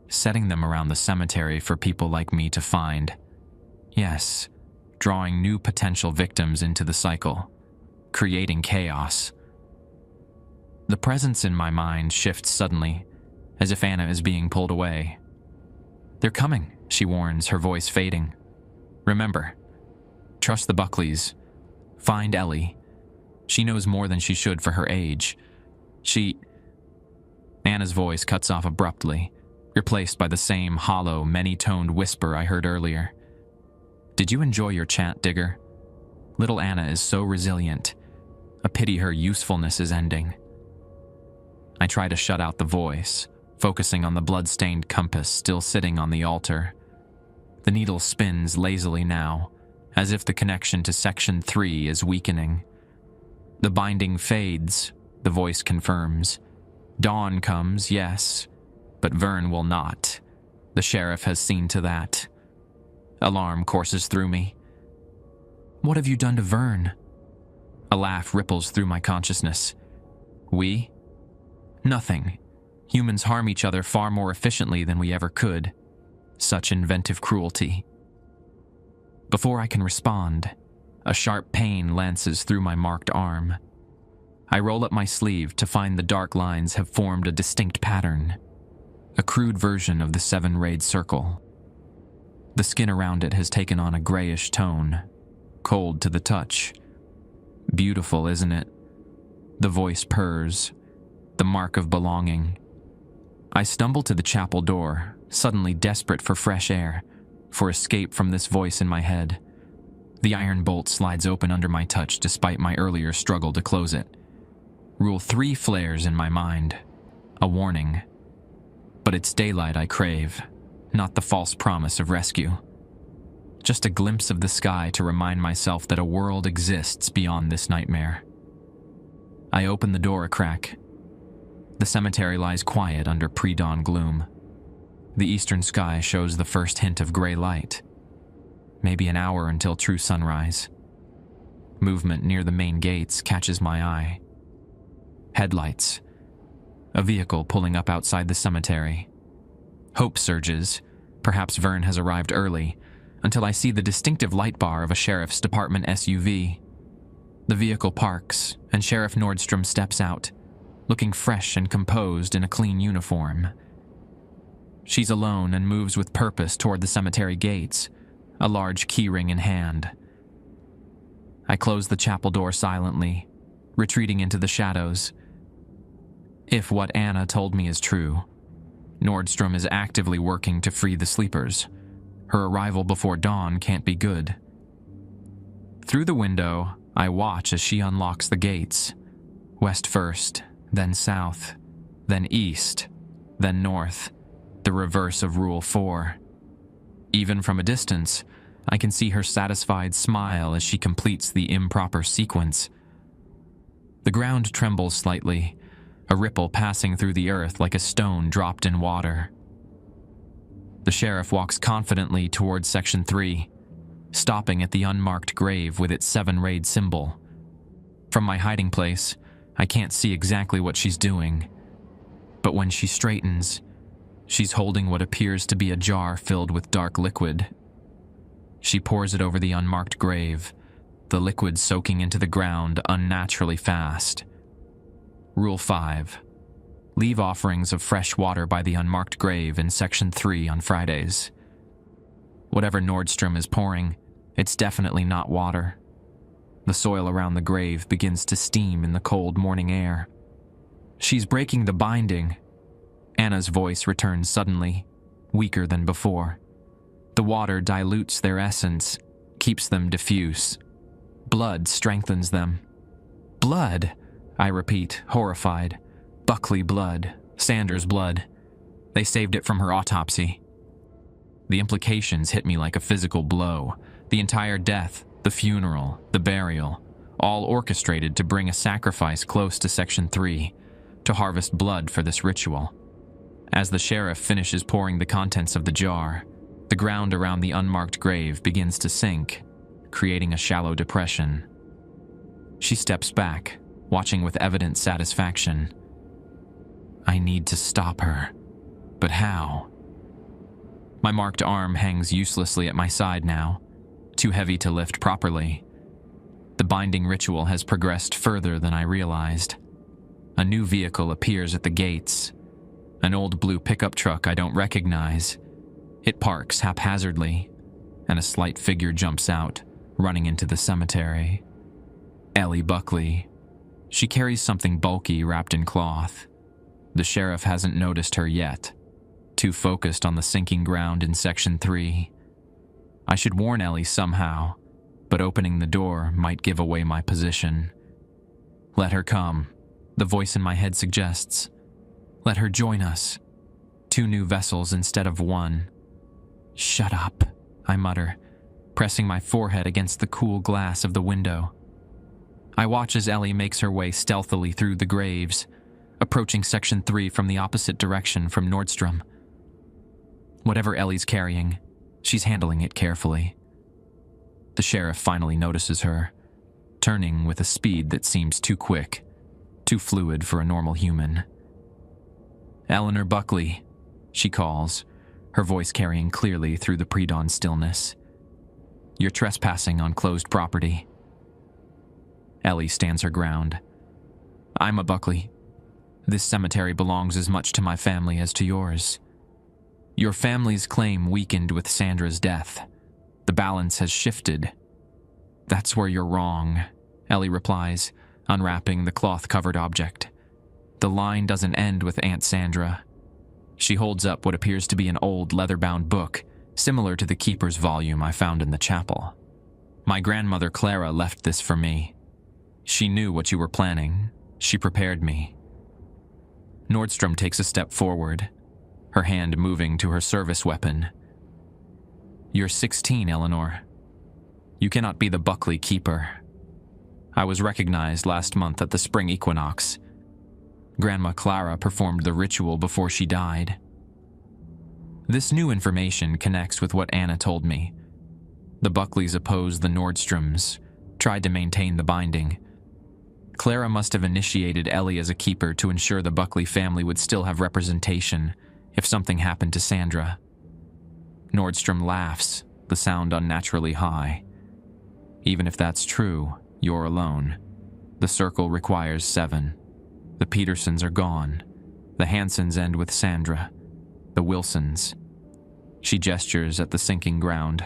setting them around the cemetery for people like me to find. Yes, drawing new potential victims into the cycle, creating chaos. The presence in my mind shifts suddenly, as if Anna is being pulled away. "They're coming," she warns, her voice fading. "Remember, trust the Buckleys. Find Ellie. She knows more than she should for her age. Anna's voice cuts off abruptly, replaced by the same hollow, many-toned whisper I heard earlier. "Did you enjoy your chat, Digger? Little Anna is so resilient. A pity her usefulness is ending." I try to shut out the voice, focusing on the blood-stained compass still sitting on the altar. The needle spins lazily now, as if the connection to Section 3 is weakening. The binding fades, the voice confirms. Dawn comes, yes, but Vern will not. The sheriff has seen to that. Alarm courses through me. "What have you done to Vern?" A laugh ripples through my consciousness. "We? Nothing. Humans harm each other far more efficiently than we ever could. Such inventive cruelty." Before I can respond, a sharp pain lances through my marked arm. I roll up my sleeve to find the dark lines have formed a distinct pattern, a crude version of the 7-rayed circle. The skin around it has taken on a grayish tone, cold to the touch. Beautiful, isn't it? The voice purrs, the mark of belonging. I stumble to the chapel door, suddenly desperate for fresh air, for escape from this voice in my head. The iron bolt slides open under my touch despite my earlier struggle to close it. Rule 3 flares in my mind, a warning. But it's daylight I crave, not the false promise of rescue. Just a glimpse of the sky to remind myself that a world exists beyond this nightmare. I open the door a crack. The cemetery lies quiet under pre-dawn gloom. The eastern sky shows the first hint of gray light. Maybe an hour until true sunrise. Movement near the main gates catches my eye. Headlights. A vehicle pulling up outside the cemetery. Hope surges. Perhaps Vern has arrived early, until I see the distinctive light bar of a sheriff's department SUV. The vehicle parks, and Sheriff Nordstrom steps out, looking fresh and composed in a clean uniform. She's alone and moves with purpose toward the cemetery gates, a large keyring in hand. I close the chapel door silently, retreating into the shadows. If what Anna told me is true, Nordstrom is actively working to free the sleepers. Her arrival before dawn can't be good. Through the window, I watch as she unlocks the gates. West first, then south, then east, then north, the reverse of Rule 4. Even from a distance, I can see her satisfied smile as she completes the improper sequence. The ground trembles slightly, a ripple passing through the earth like a stone dropped in water. The sheriff walks confidently towards Section 3, stopping at the unmarked grave with its 7-rayed symbol. From my hiding place, I can't see exactly what she's doing, but when she straightens, she's holding what appears to be a jar filled with dark liquid. She pours it over the unmarked grave, the liquid soaking into the ground unnaturally fast. Rule 5. Leave offerings of fresh water by the unmarked grave in Section 3 on Fridays. Whatever Nordstrom is pouring, it's definitely not water. The soil around the grave begins to steam in the cold morning air. She's breaking the binding. Anna's voice returns suddenly, weaker than before. The water dilutes their essence, keeps them diffuse. Blood strengthens them. Blood, I repeat, horrified. Buckley blood, Sanders blood. They saved it from her autopsy. The implications hit me like a physical blow. The entire death, the funeral, the burial, all orchestrated to bring a sacrifice close to Section 3, to harvest blood for this ritual. As the sheriff finishes pouring the contents of the jar, the ground around the unmarked grave begins to sink, creating a shallow depression. She steps back, watching with evident satisfaction. I need to stop her. But how? My marked arm hangs uselessly at my side now, too heavy to lift properly. The binding ritual has progressed further than I realized. A new vehicle appears at the gates. An old blue pickup truck I don't recognize. It parks haphazardly, and a slight figure jumps out, running into the cemetery. Ellie Buckley. She carries something bulky wrapped in cloth. The sheriff hasn't noticed her yet, too focused on the sinking ground in Section 3. I should warn Ellie somehow, but opening the door might give away my position. Let her come, the voice in my head suggests. Let her join us. 2 new vessels instead of 1. Shut up, I mutter, pressing my forehead against the cool glass of the window. I watch as Ellie makes her way stealthily through the graves, approaching Section 3 from the opposite direction from Nordstrom. Whatever Ellie's carrying, she's handling it carefully. The sheriff finally notices her, turning with a speed that seems too quick, too fluid for a normal human. Eleanor Buckley, she calls, her voice carrying clearly through the pre-dawn stillness. You're trespassing on closed property. Ellie stands her ground. I'm a Buckley. This cemetery belongs as much to my family as to yours. Your family's claim weakened with Sandra's death. The balance has shifted. That's where you're wrong, Ellie replies, unwrapping the cloth-covered object. The line doesn't end with Aunt Sandra. She holds up what appears to be an old leather-bound book, similar to the Keeper's volume I found in the chapel. My grandmother Clara left this for me. She knew what you were planning. She prepared me. Nordstrom takes a step forward, her hand moving to her service weapon. You're 16, Eleanor. You cannot be the Buckley Keeper. I was recognized last month at the spring equinox. Grandma Clara performed the ritual before she died. This new information connects with what Anna told me. The Buckleys opposed the Nordstroms, tried to maintain the binding. Clara must have initiated Ellie as a keeper to ensure the Buckley family would still have representation if something happened to Sandra. Nordstrom laughs, the sound unnaturally high. Even if that's true, you're alone. The circle requires 7. The Petersons are gone. The Hansons end with Sandra. The Wilsons. She gestures at the sinking ground.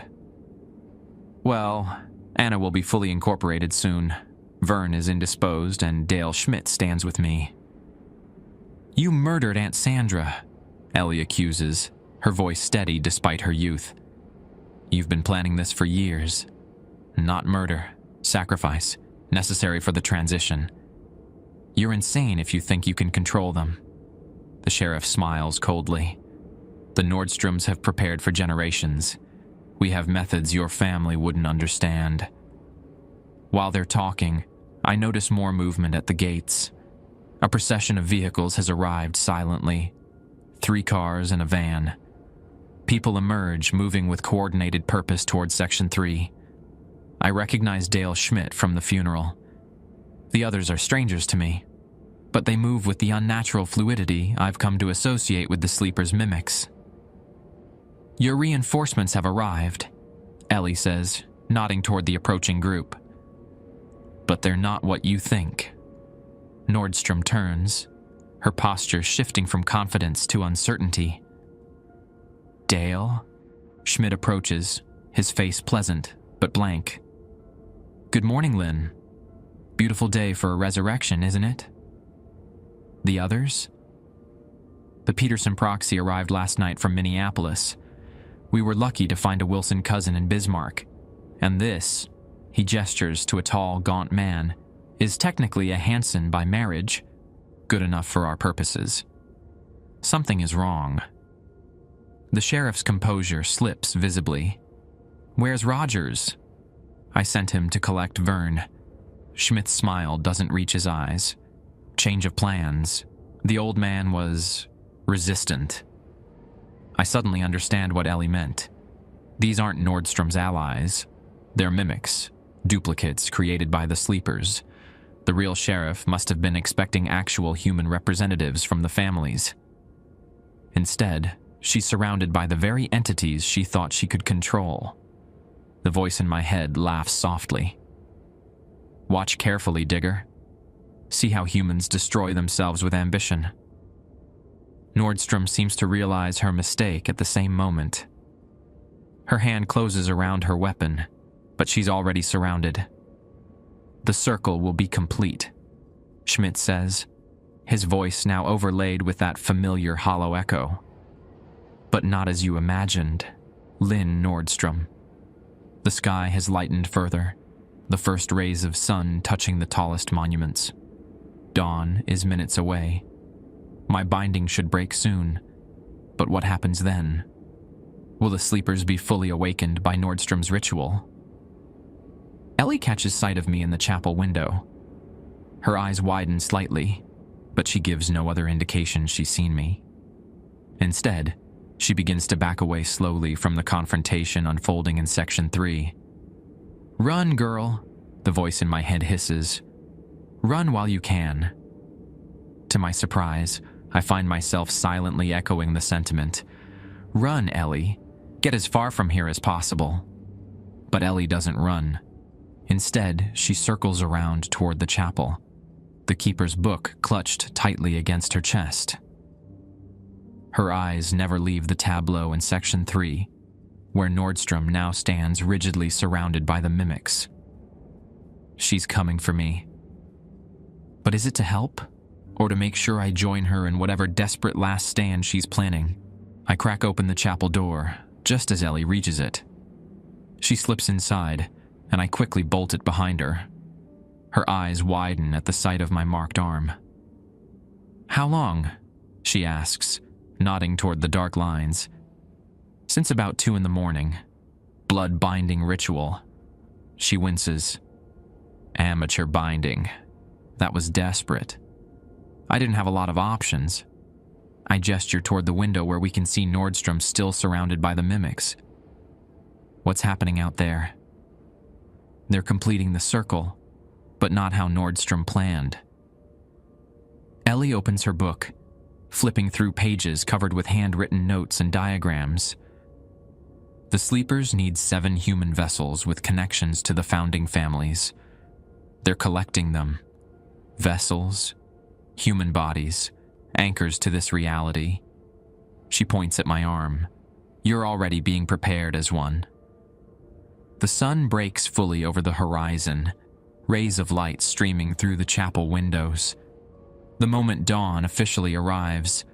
Well, Anna will be fully incorporated soon. Vern is indisposed and Dale Schmidt stands with me. You murdered Aunt Sandra, Ellie accuses, her voice steady despite her youth. You've been planning this for years. Not murder, sacrifice, necessary for the transition. You're insane if you think you can control them. The sheriff smiles coldly. The Nordstroms have prepared for generations. We have methods your family wouldn't understand. While they're talking, I notice more movement at the gates. A procession of vehicles has arrived silently. 3 cars and a van. People emerge, moving with coordinated purpose towards Section 3. I recognize Dale Schmidt from the funeral. The others are strangers to me, but they move with the unnatural fluidity I've come to associate with the sleeper's mimics. Your reinforcements have arrived, Ellie says, nodding toward the approaching group. But they're not what you think. Nordstrom turns, her posture shifting from confidence to uncertainty. Dale? Schmidt approaches, his face pleasant, but blank. Good morning, Lynn. Beautiful day for a resurrection, isn't it? The others? The Peterson proxy arrived last night from Minneapolis. We were lucky to find a Wilson cousin in Bismarck. And this, he gestures to a tall, gaunt man, is technically a Hanson by marriage, good enough for our purposes. Something is wrong, The sheriff's composure slips visibly. "Where's Rogers?" "I sent him to collect Vern." Schmidt's smile doesn't reach his eyes. Change of plans. The old man was resistant. I suddenly understand what Ellie meant. These aren't Nordstrom's allies. They're mimics, duplicates created by the sleepers. The real sheriff must have been expecting actual human representatives from the families. Instead, she's surrounded by the very entities she thought she could control. The voice in my head laughs softly. "Watch carefully, Digger. See how humans destroy themselves with ambition." Nordstrom seems to realize her mistake at the same moment. Her hand closes around her weapon, but she's already surrounded. "The circle will be complete," Schmidt says, his voice now overlaid with that familiar hollow echo. "But not as you imagined, Lynn Nordstrom." The sky has lightened further, the first rays of sun touching the tallest monuments. Dawn is minutes away. My binding should break soon, but what happens then? Will the sleepers be fully awakened by Nordstrom's ritual? Ellie catches sight of me in the chapel window. Her eyes widen slightly, but she gives no other indication she's seen me. Instead, she begins to back away slowly from the confrontation unfolding in Section 3. "Run, girl," the voice in my head hisses. "Run while you can." To my surprise, I find myself silently echoing the sentiment. "Run, Ellie. Get as far from here as possible." But Ellie doesn't run. Instead, she circles around toward the chapel, the keeper's book clutched tightly against her chest. Her eyes never leave the tableau in Section 3, where Nordstrom now stands rigidly surrounded by the mimics. She's coming for me. But is it to help? Or to make sure I join her in whatever desperate last stand she's planning? I crack open the chapel door, just as Ellie reaches it. She slips inside, and I quickly bolt it behind her. Her eyes widen at the sight of my marked arm. "How long?" she asks, nodding toward the dark lines. "Since about 2 in the morning. Blood-binding ritual." She winces. "Amateur binding. That was desperate. I didn't have a lot of options." I gesture toward the window where we can see Nordstrom still surrounded by the mimics. "What's happening out there?" "They're completing the circle, but not how Nordstrom planned." Ellie opens her book, flipping through pages covered with handwritten notes and diagrams. "The sleepers need 7 human vessels with connections to the founding families. They're collecting them. Vessels, human bodies, anchors to this reality." She points at my arm. "You're already being prepared as one." The sun breaks fully over the horizon, rays of light streaming through the chapel windows. The moment dawn officially arrives,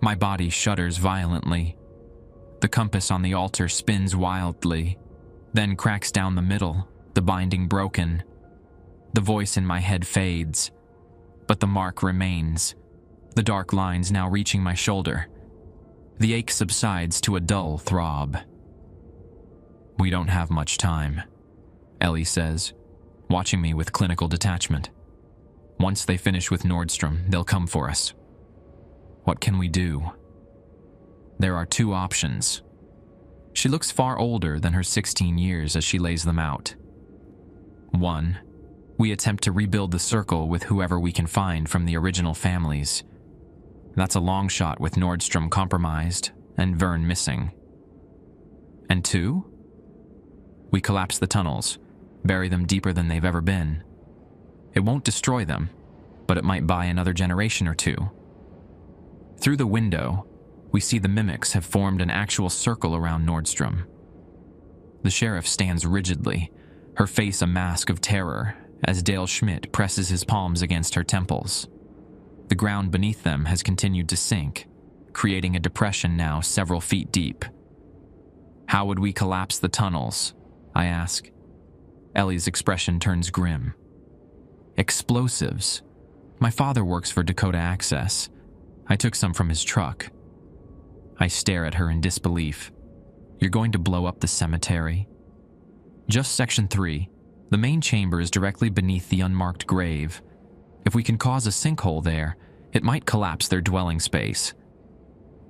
my body shudders violently. The compass on the altar spins wildly, then cracks down the middle, the binding broken. The voice in my head fades, but the mark remains, the dark lines now reaching my shoulder. The ache subsides to a dull throb. "We don't have much time," Ellie says, watching me with clinical detachment. "Once they finish with Nordstrom, they'll come for us." "What can we do?" "There are 2 options." She looks far older than her 16 years as she lays them out. 1. We attempt to rebuild the circle with whoever we can find from the original families. That's a long shot with Nordstrom compromised and Vern missing. And 2? We collapse the tunnels, bury them deeper than they've ever been. It won't destroy them, but it might buy another generation or 2. Through the window, we see the mimics have formed an actual circle around Nordstrom. The sheriff stands rigidly, her face a mask of terror, as Dale Schmidt presses his palms against her temples. The ground beneath them has continued to sink, creating a depression now several feet deep. "How would we collapse the tunnels?" I ask. Ellie's expression turns grim. "Explosives. My father works for Dakota Access. I took some from his truck." I stare at her in disbelief. You're going to blow up the cemetery? Just section 3. The main chamber is directly beneath the unmarked grave. If we can cause a sinkhole there, it might collapse their dwelling space.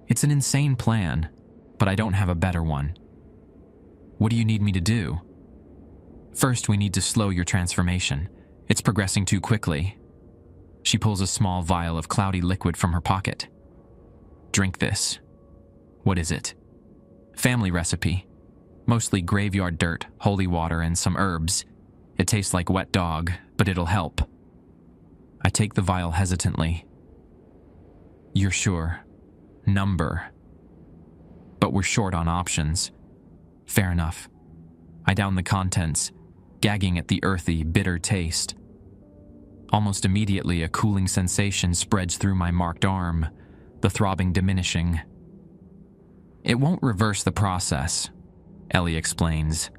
It's an insane plan, but I don't have a better one. What do you need me to do? First, we need to slow your transformation. It's progressing too quickly. She pulls a small vial of cloudy liquid from her pocket. Drink this. What is it? Family recipe. Mostly graveyard dirt, holy water, and some herbs. It tastes like wet dog, but it'll help. I take the vial hesitantly. You're sure? Number. But we're short on options. Fair enough. I down the contents, gagging at the earthy, bitter taste. Almost immediately, a cooling sensation spreads through my marked arm, the throbbing diminishing. It won't reverse the process, Ellie explains,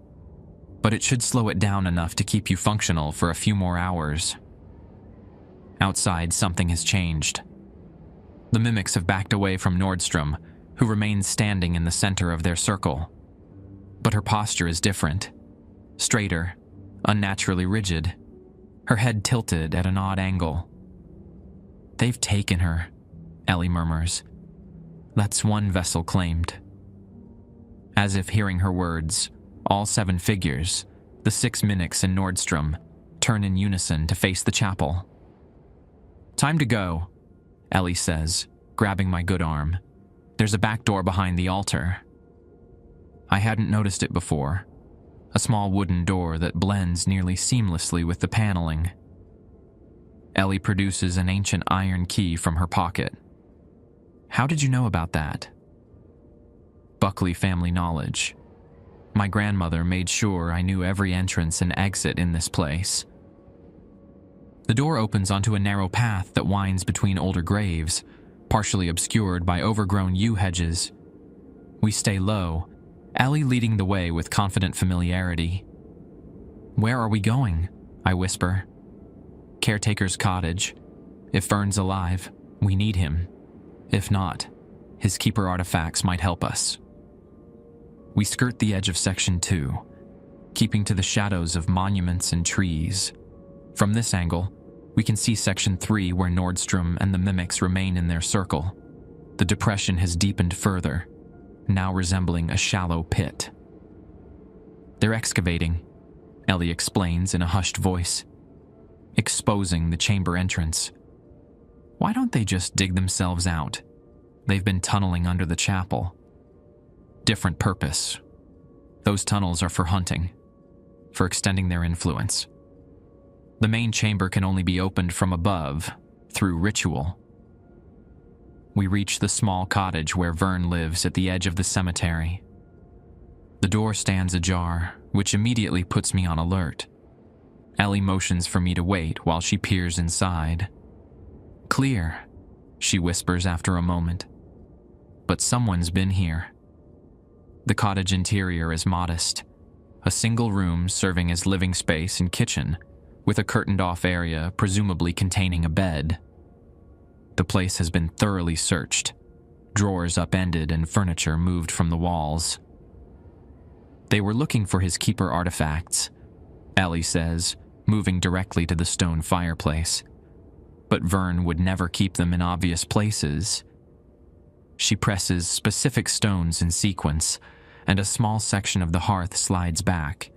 but it should slow it down enough to keep you functional for a few more hours. Outside, something has changed. The mimics have backed away from Nordstrom, who remains standing in the center of their circle. But her posture is different. Straighter, unnaturally rigid, her head tilted at an odd angle. They've taken her, Ellie murmurs. That's one vessel claimed. As if hearing her words, all 7 figures, the 6 mimics in Nordstrom, turn in unison to face the chapel. Time to go, Ellie says, grabbing my good arm. There's a back door behind the altar. I hadn't noticed it before. A small wooden door that blends nearly seamlessly with the paneling. Ellie produces an ancient iron key from her pocket. How did you know about that? Buckley family knowledge. My grandmother made sure I knew every entrance and exit in this place. The door opens onto a narrow path that winds between older graves, partially obscured by overgrown yew hedges. We stay low, Ellie leading the way with confident familiarity. Where are we going? I whisper. Caretaker's cottage. If Vern's alive, we need him. If not, his keeper artifacts might help us. We skirt the edge of Section 2, keeping to the shadows of monuments and trees. From this angle, we can see Section 3 where Nordstrom and the mimics remain in their circle. The depression has deepened further, now resembling a shallow pit. They're excavating, Ellie explains in a hushed voice, exposing the chamber entrance. Why don't they just dig themselves out? They've been tunneling under the chapel. Different purpose. Those tunnels are for hunting, for extending their influence. The main chamber can only be opened from above, through ritual. We reach the small cottage where Vern lives at the edge of the cemetery. The door stands ajar, which immediately puts me on alert. Ellie motions for me to wait while she peers inside. Clear, she whispers after a moment. But someone's been here. The cottage interior is modest, a single room serving as living space and kitchen, with a curtained-off area presumably containing a bed. The place has been thoroughly searched, drawers upended and furniture moved from the walls. They were looking for his keeper artifacts, Ellie says, moving directly to the stone fireplace. But Vern would never keep them in obvious places. She presses specific stones in sequence, and a small section of the hearth slides back,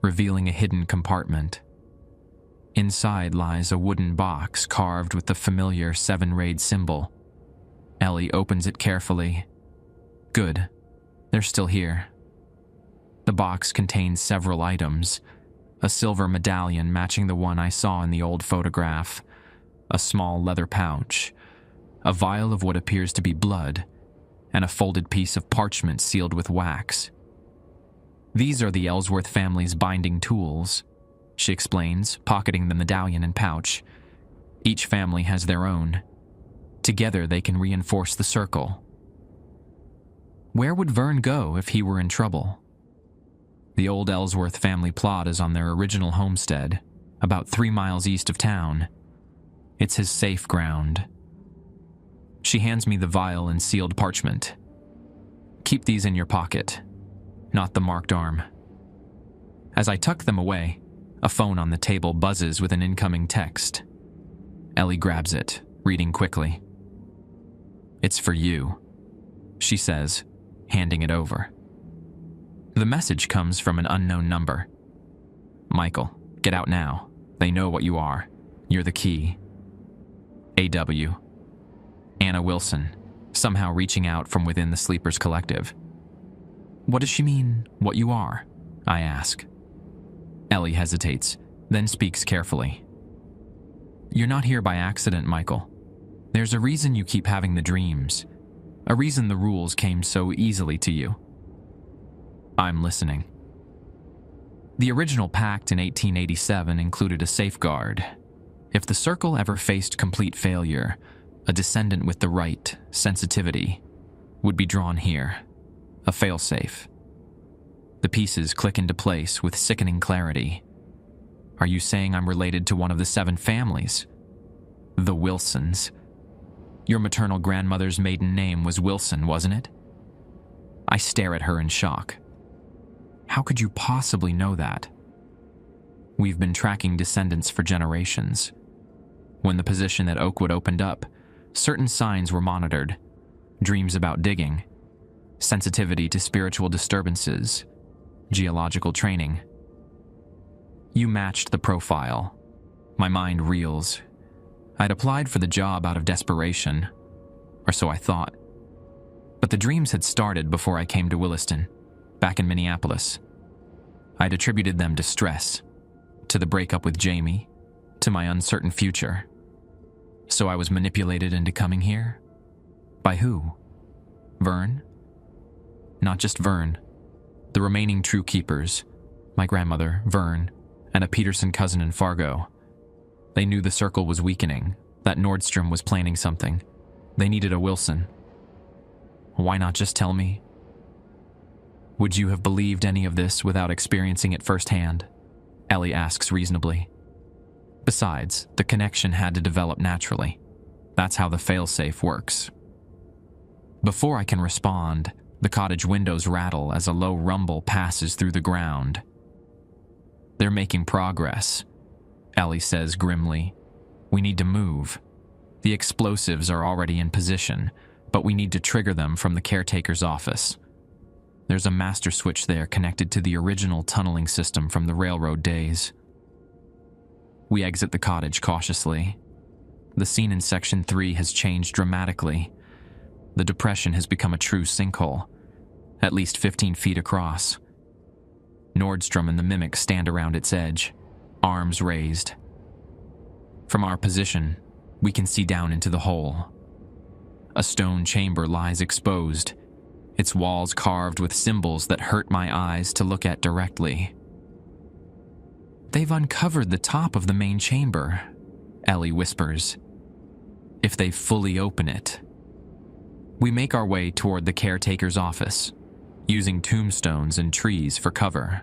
revealing a hidden compartment. Inside lies a wooden box carved with the familiar 7-rayed symbol. Ellie opens it carefully. Good. They're still here. The box contains several items. A silver medallion matching the one I saw in the old photograph. A small leather pouch. A vial of what appears to be blood. And a folded piece of parchment sealed with wax. These are the Ellsworth family's binding tools, she explains, pocketing the medallion and pouch. Each family has their own. Together they can reinforce the circle. Where would Vern go if he were in trouble? The old Ellsworth family plot is on their original homestead, about 3 miles east of town. It's his safe ground. She hands me the vial and sealed parchment. Keep these in your pocket, not the marked arm. As I tuck them away, a phone on the table buzzes with an incoming text. Ellie grabs it, reading quickly. "It's for you," she says, handing it over. The message comes from an unknown number. "Michael, get out now. They know what you are. You're the key. AW. Anna Wilson," somehow reaching out from within the Sleepers Collective. "What does she mean, what you are?" I ask. Ellie hesitates, then speaks carefully. "You're not here by accident, Michael. There's a reason you keep having the dreams. A reason the rules came so easily to you." I'm listening. The original pact in 1887 included a safeguard. If the circle ever faced complete failure, a descendant with the right sensitivity would be drawn here, a failsafe. The pieces click into place with sickening clarity. Are you saying I'm related to one of the 7 families? The Wilsons. Your maternal grandmother's maiden name was Wilson, wasn't it? I stare at her in shock. How could you possibly know that? We've been tracking descendants for generations. When the position at Oakwood opened up, certain signs were monitored. Dreams about digging, sensitivity to spiritual disturbances, geological training. You matched the profile. My mind reels. I'd applied for the job out of desperation, or so I thought. But the dreams had started before I came to Williston, back in Minneapolis. I'd attributed them to stress, to the breakup with Jamie, to my uncertain future. So I was manipulated into coming here? By who? Vern? Not just Vern. The remaining true keepers, my grandmother, Vern, and a Peterson cousin in Fargo. They knew the circle was weakening, that Nordstrom was planning something. They needed a Wilson. Why not just tell me? Would you have believed any of this without experiencing it firsthand? Ellie asks reasonably. Besides, the connection had to develop naturally. That's how the failsafe works. Before I can respond, the cottage windows rattle as a low rumble passes through the ground. They're making progress, Ellie says grimly. We need to move. The explosives are already in position, but we need to trigger them from the caretaker's office. There's a master switch there connected to the original tunneling system from the railroad days. We exit the cottage cautiously. The scene in Section 3 has changed dramatically. The depression has become a true sinkhole, at least 15 feet across. Nordstrom and the Mimic stand around its edge, arms raised. From our position, we can see down into the hole. A stone chamber lies exposed, its walls carved with symbols that hurt my eyes to look at directly. They've uncovered the top of the main chamber, Ellie whispers. If they fully open it. We make our way toward the caretaker's office, using tombstones and trees for cover.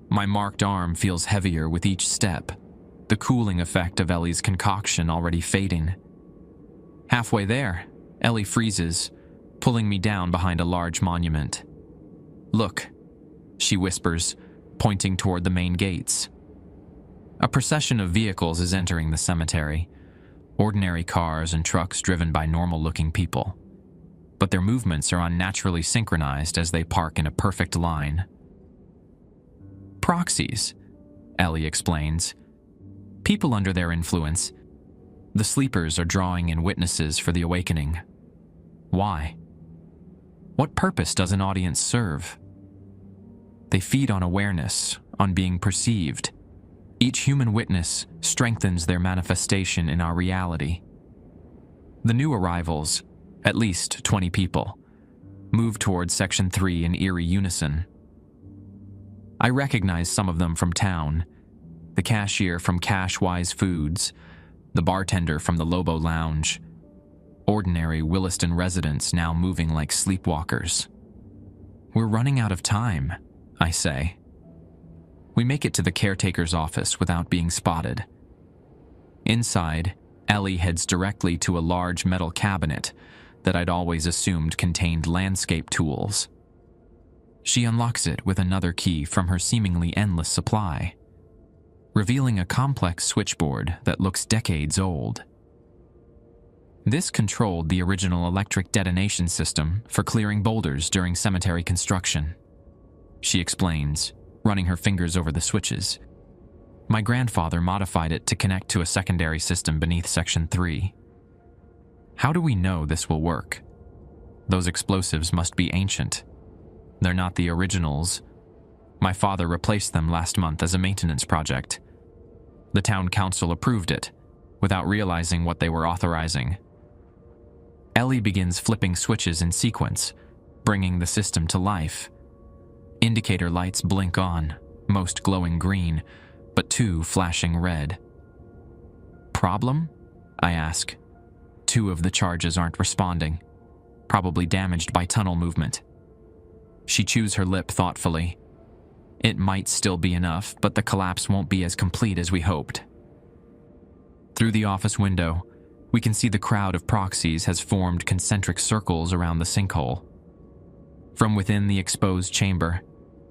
My marked arm feels heavier with each step, the cooling effect of Ellie's concoction already fading. Halfway there, Ellie freezes, pulling me down behind a large monument. Look, she whispers, pointing toward the main gates. A procession of vehicles is entering the cemetery, ordinary cars and trucks driven by normal-looking people. But their movements are unnaturally synchronized as they park in a perfect line. Proxies, Ellie explains. People under their influence. The sleepers are drawing in witnesses for the awakening. Why? What purpose does an audience serve? They feed on awareness, on being perceived. Each human witness strengthens their manifestation in our reality. The new arrivals, at least 20 people, move towards Section 3 in eerie unison. I recognize some of them from town, the cashier from Cash-Wise Foods, the bartender from the Lobo Lounge, ordinary Williston residents now moving like sleepwalkers. We're running out of time, I say. We make it to the caretaker's office without being spotted. Inside, Ellie heads directly to a large metal cabinet that I'd always assumed contained landscape tools. She unlocks it with another key from her seemingly endless supply, revealing a complex switchboard that looks decades old. This controlled the original electric detonation system for clearing boulders during cemetery construction. She explains, running her fingers over the switches. My grandfather modified it to connect to a secondary system beneath Section 3. How do we know this will work? Those explosives must be ancient. They're not the originals. My father replaced them last month as a maintenance project. The town council approved it, without realizing what they were authorizing. Ellie begins flipping switches in sequence, bringing the system to life. Indicator lights blink on, most glowing green, but 2 flashing red. Problem? I ask. 2 of the charges aren't responding, probably damaged by tunnel movement. She chews her lip thoughtfully. It might still be enough, but the collapse won't be as complete as we hoped. Through the office window, we can see the crowd of proxies has formed concentric circles around the sinkhole. From within the exposed chamber,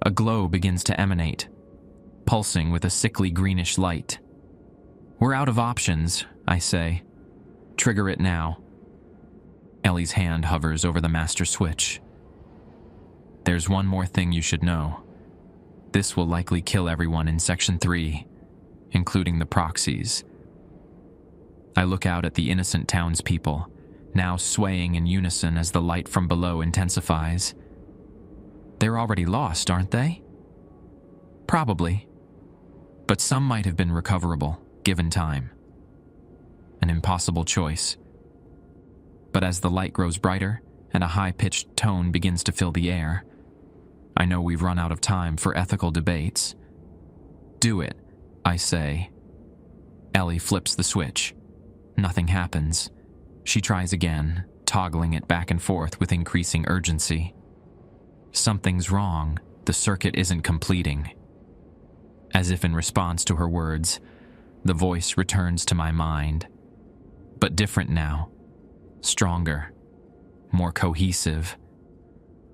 a glow begins to emanate, pulsing with a sickly greenish light. We're out of options, I say. Trigger it now. Ellie's hand hovers over the master switch. There's one more thing you should know. This will likely kill everyone in Section 3, including the proxies. I look out at the innocent townspeople, now swaying in unison as the light from below intensifies. They're already lost, aren't they? Probably. But some might have been recoverable, given time. An impossible choice. But as the light grows brighter and a high-pitched tone begins to fill the air, I know we've run out of time for ethical debates. Do it, I say. Ellie flips the switch. Nothing happens. She tries again, toggling it back and forth with increasing urgency. Something's wrong. The circuit isn't completing. As if in response to her words, the voice returns to my mind. But different now. Stronger. More cohesive.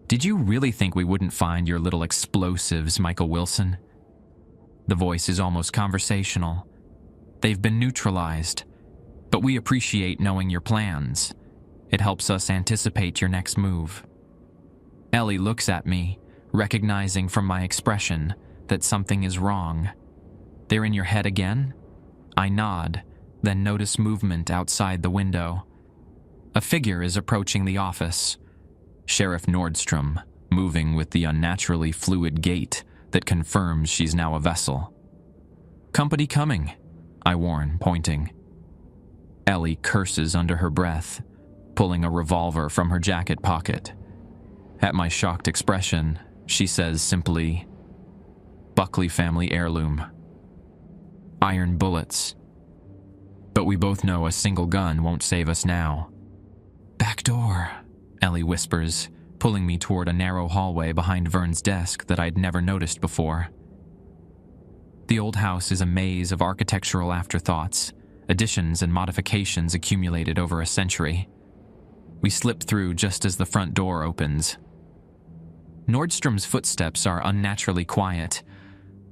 Did you really think we wouldn't find your little explosives, Michael Wilson? The voice is almost conversational. They've been neutralized, but we appreciate knowing your plans. It helps us anticipate your next move. Ellie looks at me, recognizing from my expression that something is wrong. They're in your head again? I nod, then notice movement outside the window. A figure is approaching the office. Sheriff Nordstrom, moving with the unnaturally fluid gait that confirms she's now a vessel. Company coming, I warn, pointing. Ellie curses under her breath, pulling a revolver from her jacket pocket. At my shocked expression, she says simply, Buckley family heirloom. Iron bullets. But we both know a single gun won't save us now. Back door, Ellie whispers, pulling me toward a narrow hallway behind Vern's desk that I'd never noticed before. The old house is a maze of architectural afterthoughts, additions and modifications accumulated over a century. We slip through just as the front door opens. Nordstrom's footsteps are unnaturally quiet,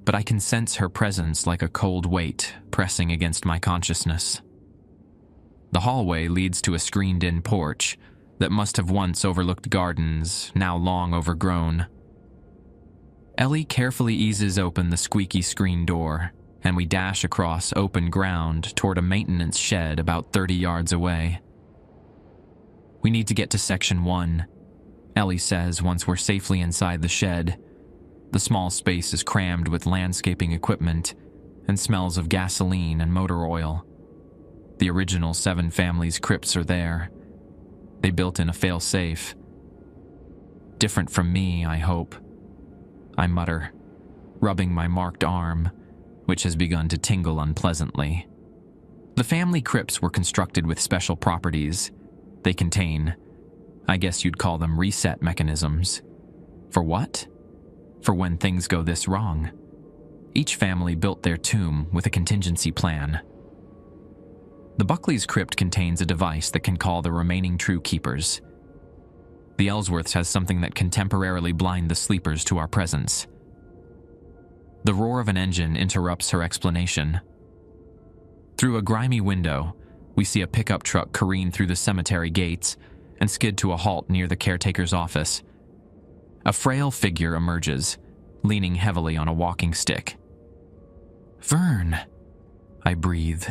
but I can sense her presence like a cold weight pressing against my consciousness. The hallway leads to a screened-in porch that must have once overlooked gardens, now long overgrown. Ellie carefully eases open the squeaky screen door, and we dash across open ground toward a maintenance shed about 30 yards away. We need to get to Section 1, Ellie says once we're safely inside the shed. The small space is crammed with landscaping equipment and smells of gasoline and motor oil. The original 7 families' crypts are there. They built in a fail-safe. Different from me, I hope. I mutter, rubbing my marked arm, which has begun to tingle unpleasantly. The family crypts were constructed with special properties. They contain, I guess you'd call them reset mechanisms. For what? For when things go this wrong. Each family built their tomb with a contingency plan. The Buckley's crypt contains a device that can call the remaining true keepers. The Ellsworths has something that can temporarily blind the sleepers to our presence. The roar of an engine interrupts her explanation. Through a grimy window, we see a pickup truck careen through the cemetery gates and skid to a halt near the caretaker's office. A frail figure emerges, leaning heavily on a walking stick. "Vern," I breathe,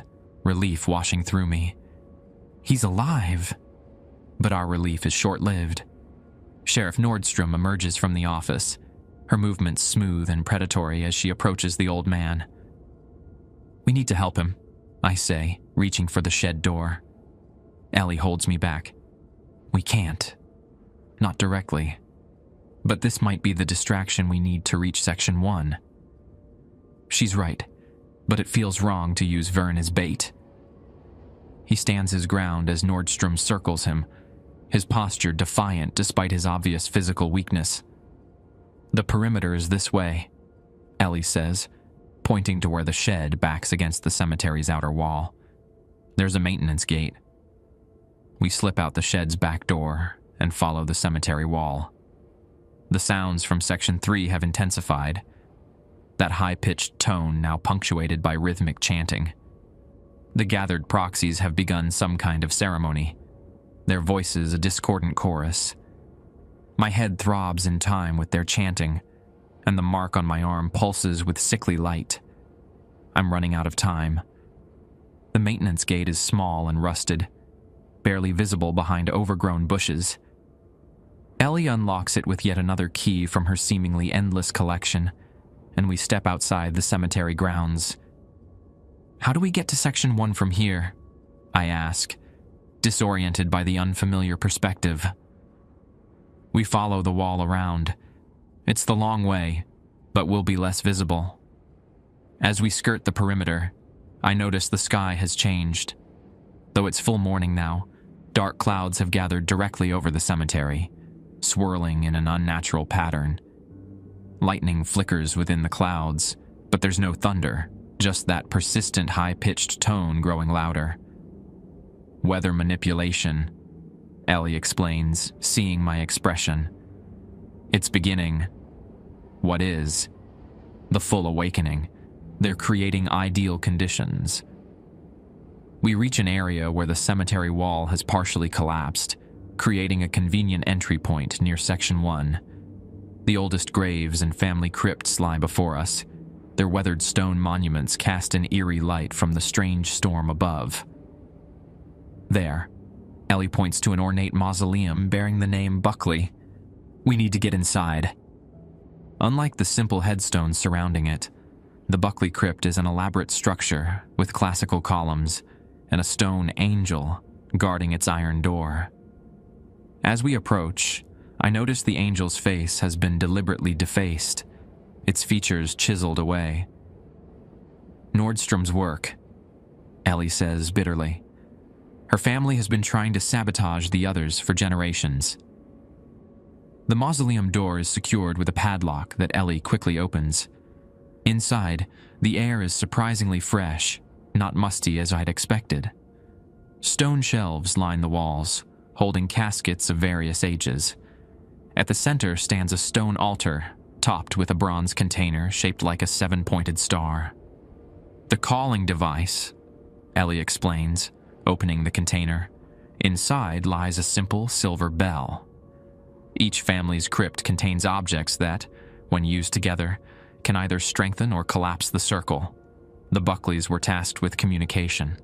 relief washing through me. "He's alive." But our relief is short-lived. Sheriff Nordstrom emerges from the office, her movements smooth and predatory as she approaches the old man. "We need to help him," I say, reaching for the shed door. Ellie holds me back. "We can't. Not directly. But this might be the distraction we need to reach Section 1. She's right, but it feels wrong to use Vern as bait. He stands his ground as Nordstrom circles him, his posture defiant despite his obvious physical weakness. "The perimeter is this way," Ellie says, pointing to where the shed backs against the cemetery's outer wall. "There's a maintenance gate." We slip out the shed's back door and follow the cemetery wall. The sounds from Section 3 have intensified, that high-pitched tone now punctuated by rhythmic chanting. The gathered proxies have begun some kind of ceremony, their voices a discordant chorus. My head throbs in time with their chanting, and the mark on my arm pulses with sickly light. I'm running out of time. The maintenance gate is small and rusted, barely visible behind overgrown bushes. Ellie unlocks it with yet another key from her seemingly endless collection, and we step outside the cemetery grounds. "How do we get to Section 1 from here?" I ask, disoriented by the unfamiliar perspective. We follow the wall around. It's the long way, but will be less visible. As we skirt the perimeter, I notice the sky has changed. Though it's full morning now, dark clouds have gathered directly over the cemetery, swirling in an unnatural pattern. Lightning flickers within the clouds, but there's no thunder, just that persistent high-pitched tone growing louder. "Weather manipulation," Ellie explains, seeing my expression. "It's beginning. What is? The full awakening. They're creating ideal conditions." We reach an area where the cemetery wall has partially collapsed, creating a convenient entry point near Section 1. The oldest graves and family crypts lie before us, their weathered stone monuments cast an eerie light from the strange storm above. There, Ellie points to an ornate mausoleum bearing the name Buckley. We need to get inside. Unlike the simple headstones surrounding it, the Buckley crypt is an elaborate structure with classical columns and a stone angel guarding its iron door. As we approach, I notice the angel's face has been deliberately defaced, its features chiseled away. "Nordstrom's work," Ellie says bitterly. "Her family has been trying to sabotage the others for generations." The mausoleum door is secured with a padlock that Ellie quickly opens. Inside, the air is surprisingly fresh, not musty as I'd expected. Stone shelves line the walls, holding caskets of various ages. At the center stands a stone altar, topped with a bronze container shaped like a 7-pointed star. "The calling device," Ellie explains, opening the container. Inside lies a simple silver bell. Each family's crypt contains objects that, when used together, can either strengthen or collapse the circle. The Buckleys were tasked with communication.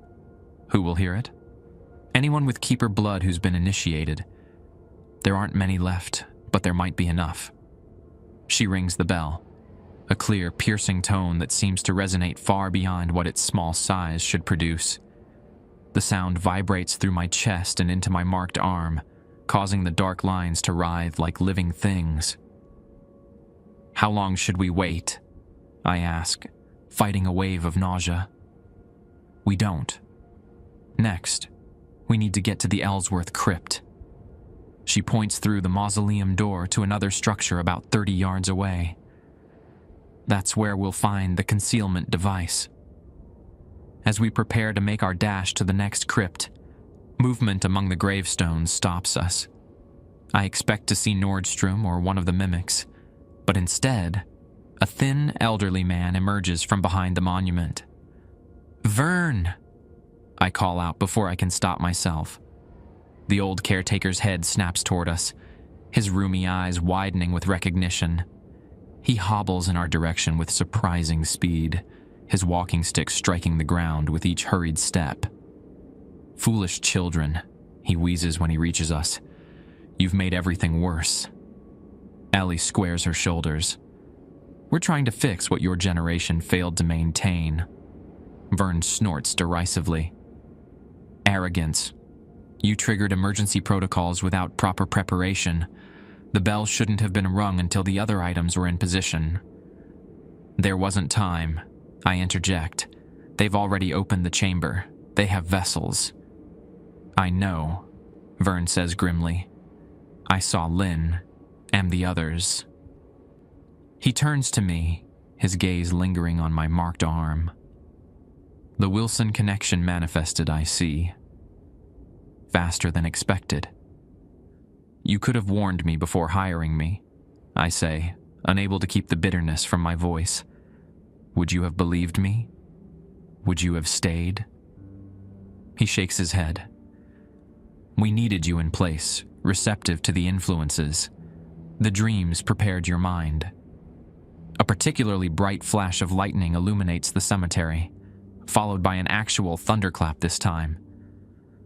Who will hear it? Anyone with keeper blood who's been initiated. There aren't many left, but there might be enough. She rings the bell, a clear, piercing tone that seems to resonate far beyond what its small size should produce. The sound vibrates through my chest and into my marked arm, causing the dark lines to writhe like living things. "How long should we wait?" I ask, fighting a wave of nausea. "We don't. Next, we need to get to the Ellsworth crypt." She points through the mausoleum door to another structure about 30 yards away. "That's where we'll find the concealment device." As we prepare to make our dash to the next crypt, movement among the gravestones stops us. I expect to see Nordstrom or one of the mimics, but instead, a thin, elderly man emerges from behind the monument. "Vern!" I call out before I can stop myself. The old caretaker's head snaps toward us, his roomy eyes widening with recognition. He hobbles in our direction with surprising speed, his walking stick striking the ground with each hurried step. "Foolish children," he wheezes when he reaches us. "You've made everything worse." Ellie squares her shoulders. "We're trying to fix what your generation failed to maintain." Vern snorts derisively. "Arrogance. You triggered emergency protocols without proper preparation. The bell shouldn't have been rung until the other items were in position." "There wasn't time," I interject. "They've already opened the chamber. They have vessels." "I know," Vern says grimly. "I saw Lynn and the others." He turns to me, his gaze lingering on my marked arm. The Wilson connection manifested, I see. Faster than expected. "You could have warned me before hiring me," I say, unable to keep the bitterness from my voice. "Would you have believed me? Would you have stayed?" He shakes his head. "We needed you in place, receptive to the influences. The dreams prepared your mind." A particularly bright flash of lightning illuminates the cemetery, followed by an actual thunderclap this time.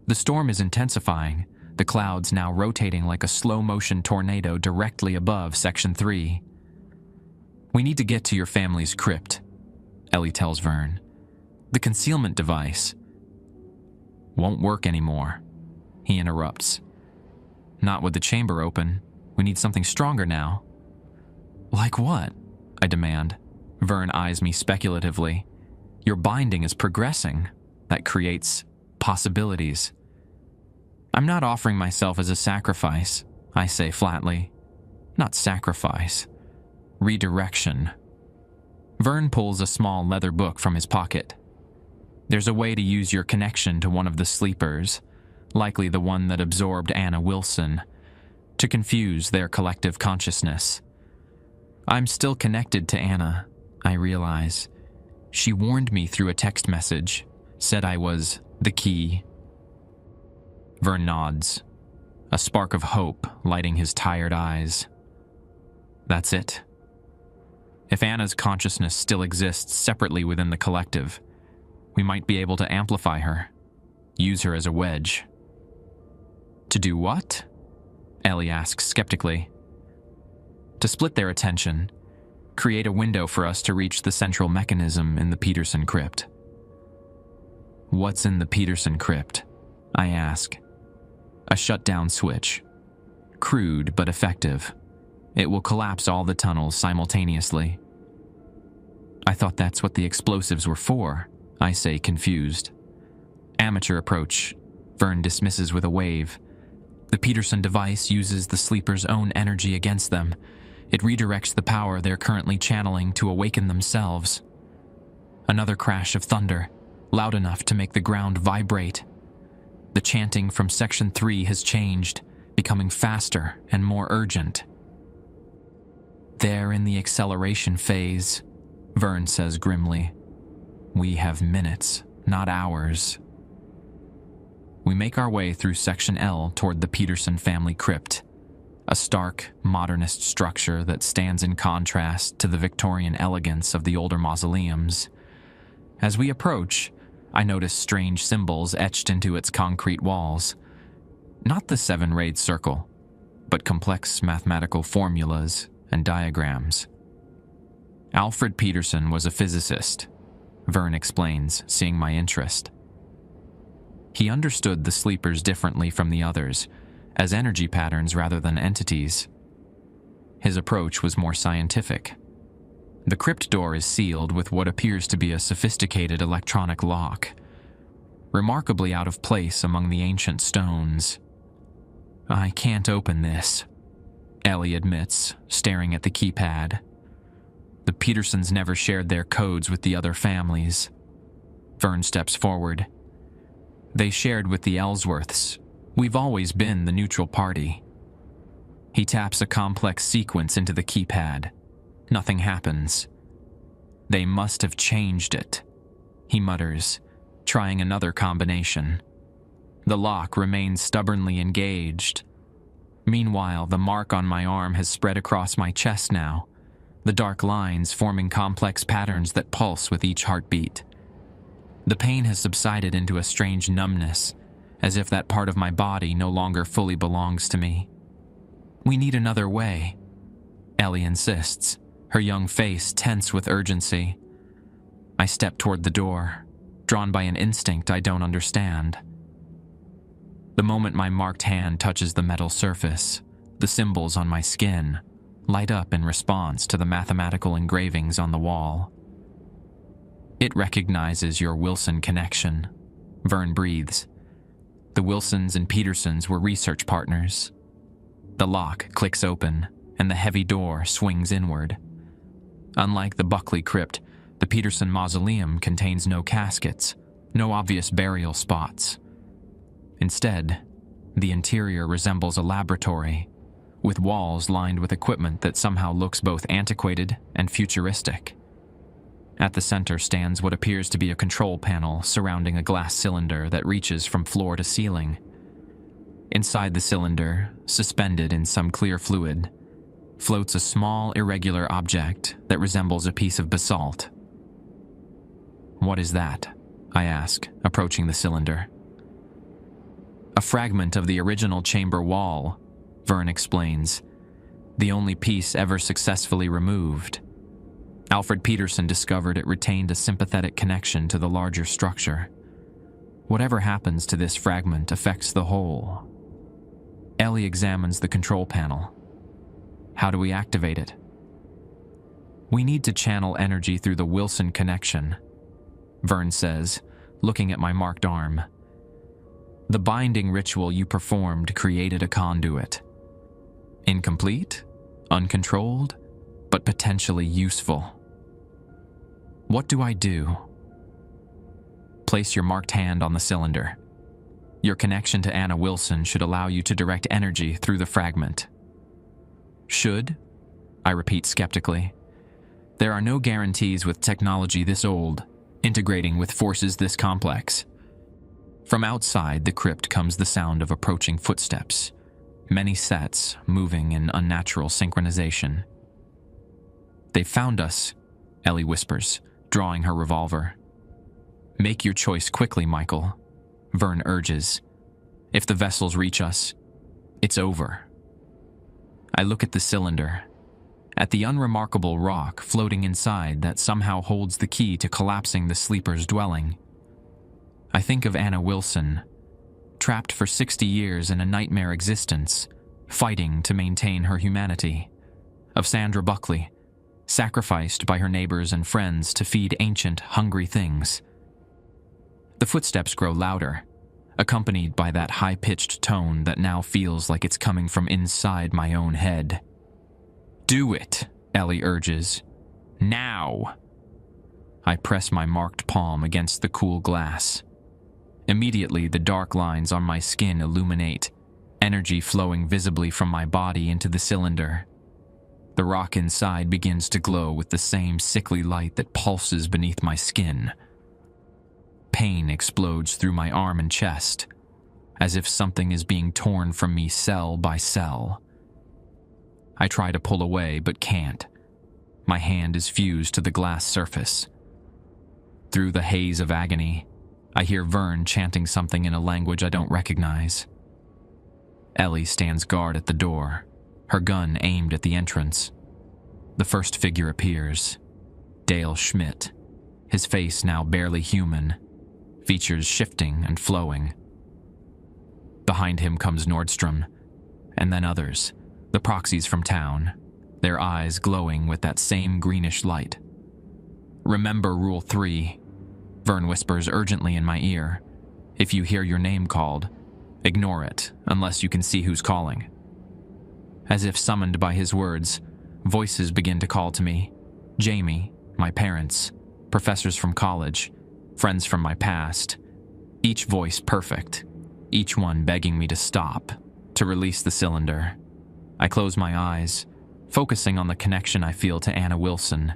The storm is intensifying, the clouds now rotating like a slow-motion tornado directly above Section 3. "We need to get to your family's crypt," Ellie tells Vern. "The concealment device won't work anymore," he interrupts. "Not with the chamber open. We need something stronger now." "Like what?" I demand. Vern eyes me speculatively. "Your binding is progressing. That creates possibilities." "I'm not offering myself as a sacrifice," I say flatly. "Not sacrifice. Redirection." Vern pulls a small leather book from his pocket. "There's a way to use your connection to one of the sleepers, likely the one that absorbed Anna Wilson, to confuse their collective consciousness. I'm still connected to Anna, I realize. She warned me through a text message, said I was the key." Vern nods, a spark of hope lighting his tired eyes. "That's it. If Anna's consciousness still exists separately within the collective, we might be able to amplify her, use her as a wedge." "To do what?" Ellie asks skeptically. "To split their attention, create a window for us to reach the central mechanism in the Peterson crypt." "What's in the Peterson crypt?" I ask. "A shutdown switch. Crude but effective. It will collapse all the tunnels simultaneously." "I thought that's what the explosives were for," I say, confused. "Amateur approach," Vern dismisses with a wave. "The Peterson device uses the sleeper's own energy against them. It redirects the power they're currently channeling to awaken themselves." Another crash of thunder, loud enough to make the ground vibrate. The chanting from Section 3 has changed, becoming faster and more urgent. "They're in the acceleration phase," Vern says grimly. "We have minutes, not hours." We make our way through Section L toward the Peterson family crypt, a stark, modernist structure that stands in contrast to the Victorian elegance of the older mausoleums. As we approach, I notice strange symbols etched into its concrete walls. Not the seven-rayed circle, but complex mathematical formulas and diagrams. "Alfred Peterson was a physicist," Vern explains, seeing my interest. He understood the sleepers differently from the others, as energy patterns rather than entities. His approach was more scientific. The crypt door is sealed with what appears to be a sophisticated electronic lock, remarkably out of place among the ancient stones. "I can't open this," Ellie admits, staring at the keypad. "The Petersons never shared their codes with the other families." Vern steps forward. They shared with the Ellsworths. We've always been the neutral party. He taps a complex sequence into the keypad. Nothing happens. They must have changed it, he mutters, trying another combination. The lock remains stubbornly engaged. Meanwhile, the mark on my arm has spread across my chest now, the dark lines forming complex patterns that pulse with each heartbeat. The pain has subsided into a strange numbness, as if that part of my body no longer fully belongs to me. We need another way, Ellie insists, her young face tense with urgency. I step toward the door, drawn by an instinct I don't understand. The moment my marked hand touches the metal surface, the symbols on my skin light up in response to the mathematical engravings on the wall. It recognizes your Wilson connection, Vern breathes. The Wilsons and Petersons were research partners. The lock clicks open, and the heavy door swings inward. Unlike the Buckley crypt, the Peterson mausoleum contains no caskets, no obvious burial spots. Instead, the interior resembles a laboratory, with walls lined with equipment that somehow looks both antiquated and futuristic. At the center stands what appears to be a control panel surrounding a glass cylinder that reaches from floor to ceiling. Inside the cylinder, suspended in some clear fluid, floats a small, irregular object that resembles a piece of basalt. "What is that?" I ask, approaching the cylinder. "A fragment of the original chamber wall," Vern explains, "the only piece ever successfully removed. Alfred Peterson discovered it retained a sympathetic connection to the larger structure. Whatever happens to this fragment affects the whole." Ellie examines the control panel. "How do we activate it?" "We need to channel energy through the Wilson connection," Vern says, looking at my marked arm. "The binding ritual you performed created a conduit. Incomplete, uncontrolled, but potentially useful. What do I do?" "Place your marked hand on the cylinder. Your connection to Anna Wilson should allow you to direct energy through the fragment." "Should?" I repeat skeptically. "There are no guarantees with technology this old, integrating with forces this complex." From outside the crypt comes the sound of approaching footsteps, many sets moving in unnatural synchronization. "They've found us," Ellie whispers, drawing her revolver. "Make your choice quickly, Michael," Vern urges. "If the vessels reach us, it's over." I look at the cylinder, at the unremarkable rock floating inside that somehow holds the key to collapsing the sleeper's dwelling. I think of Anna Wilson, trapped for 60 years in a nightmare existence, fighting to maintain her humanity. Of Sandra Buckley, sacrificed by her neighbors and friends to feed ancient, hungry things. The footsteps grow louder, accompanied by that high-pitched tone that now feels like it's coming from inside my own head. "Do it," Ellie urges. "Now!" I press my marked palm against the cool glass. Immediately, the dark lines on my skin illuminate, energy flowing visibly from my body into the cylinder. The rock inside begins to glow with the same sickly light that pulses beneath my skin. Pain explodes through my arm and chest, as if something is being torn from me cell by cell. I try to pull away, but can't. My hand is fused to the glass surface. Through the haze of agony, I hear Vern chanting something in a language I don't recognize. Ellie stands guard at the door, her gun aimed at the entrance. The first figure appears, Dale Schmidt, his face now barely human, features shifting and flowing. Behind him comes Nordstrom, and then others, the proxies from town, their eyes glowing with that same greenish light. "Remember Rule 3, Vern whispers urgently in my ear. "If you hear your name called, ignore it unless you can see who's calling." As if summoned by his words, voices begin to call to me. Jamie, my parents, professors from college, friends from my past, each voice perfect, each one begging me to stop, to release the cylinder. I close my eyes, focusing on the connection I feel to Anna Wilson.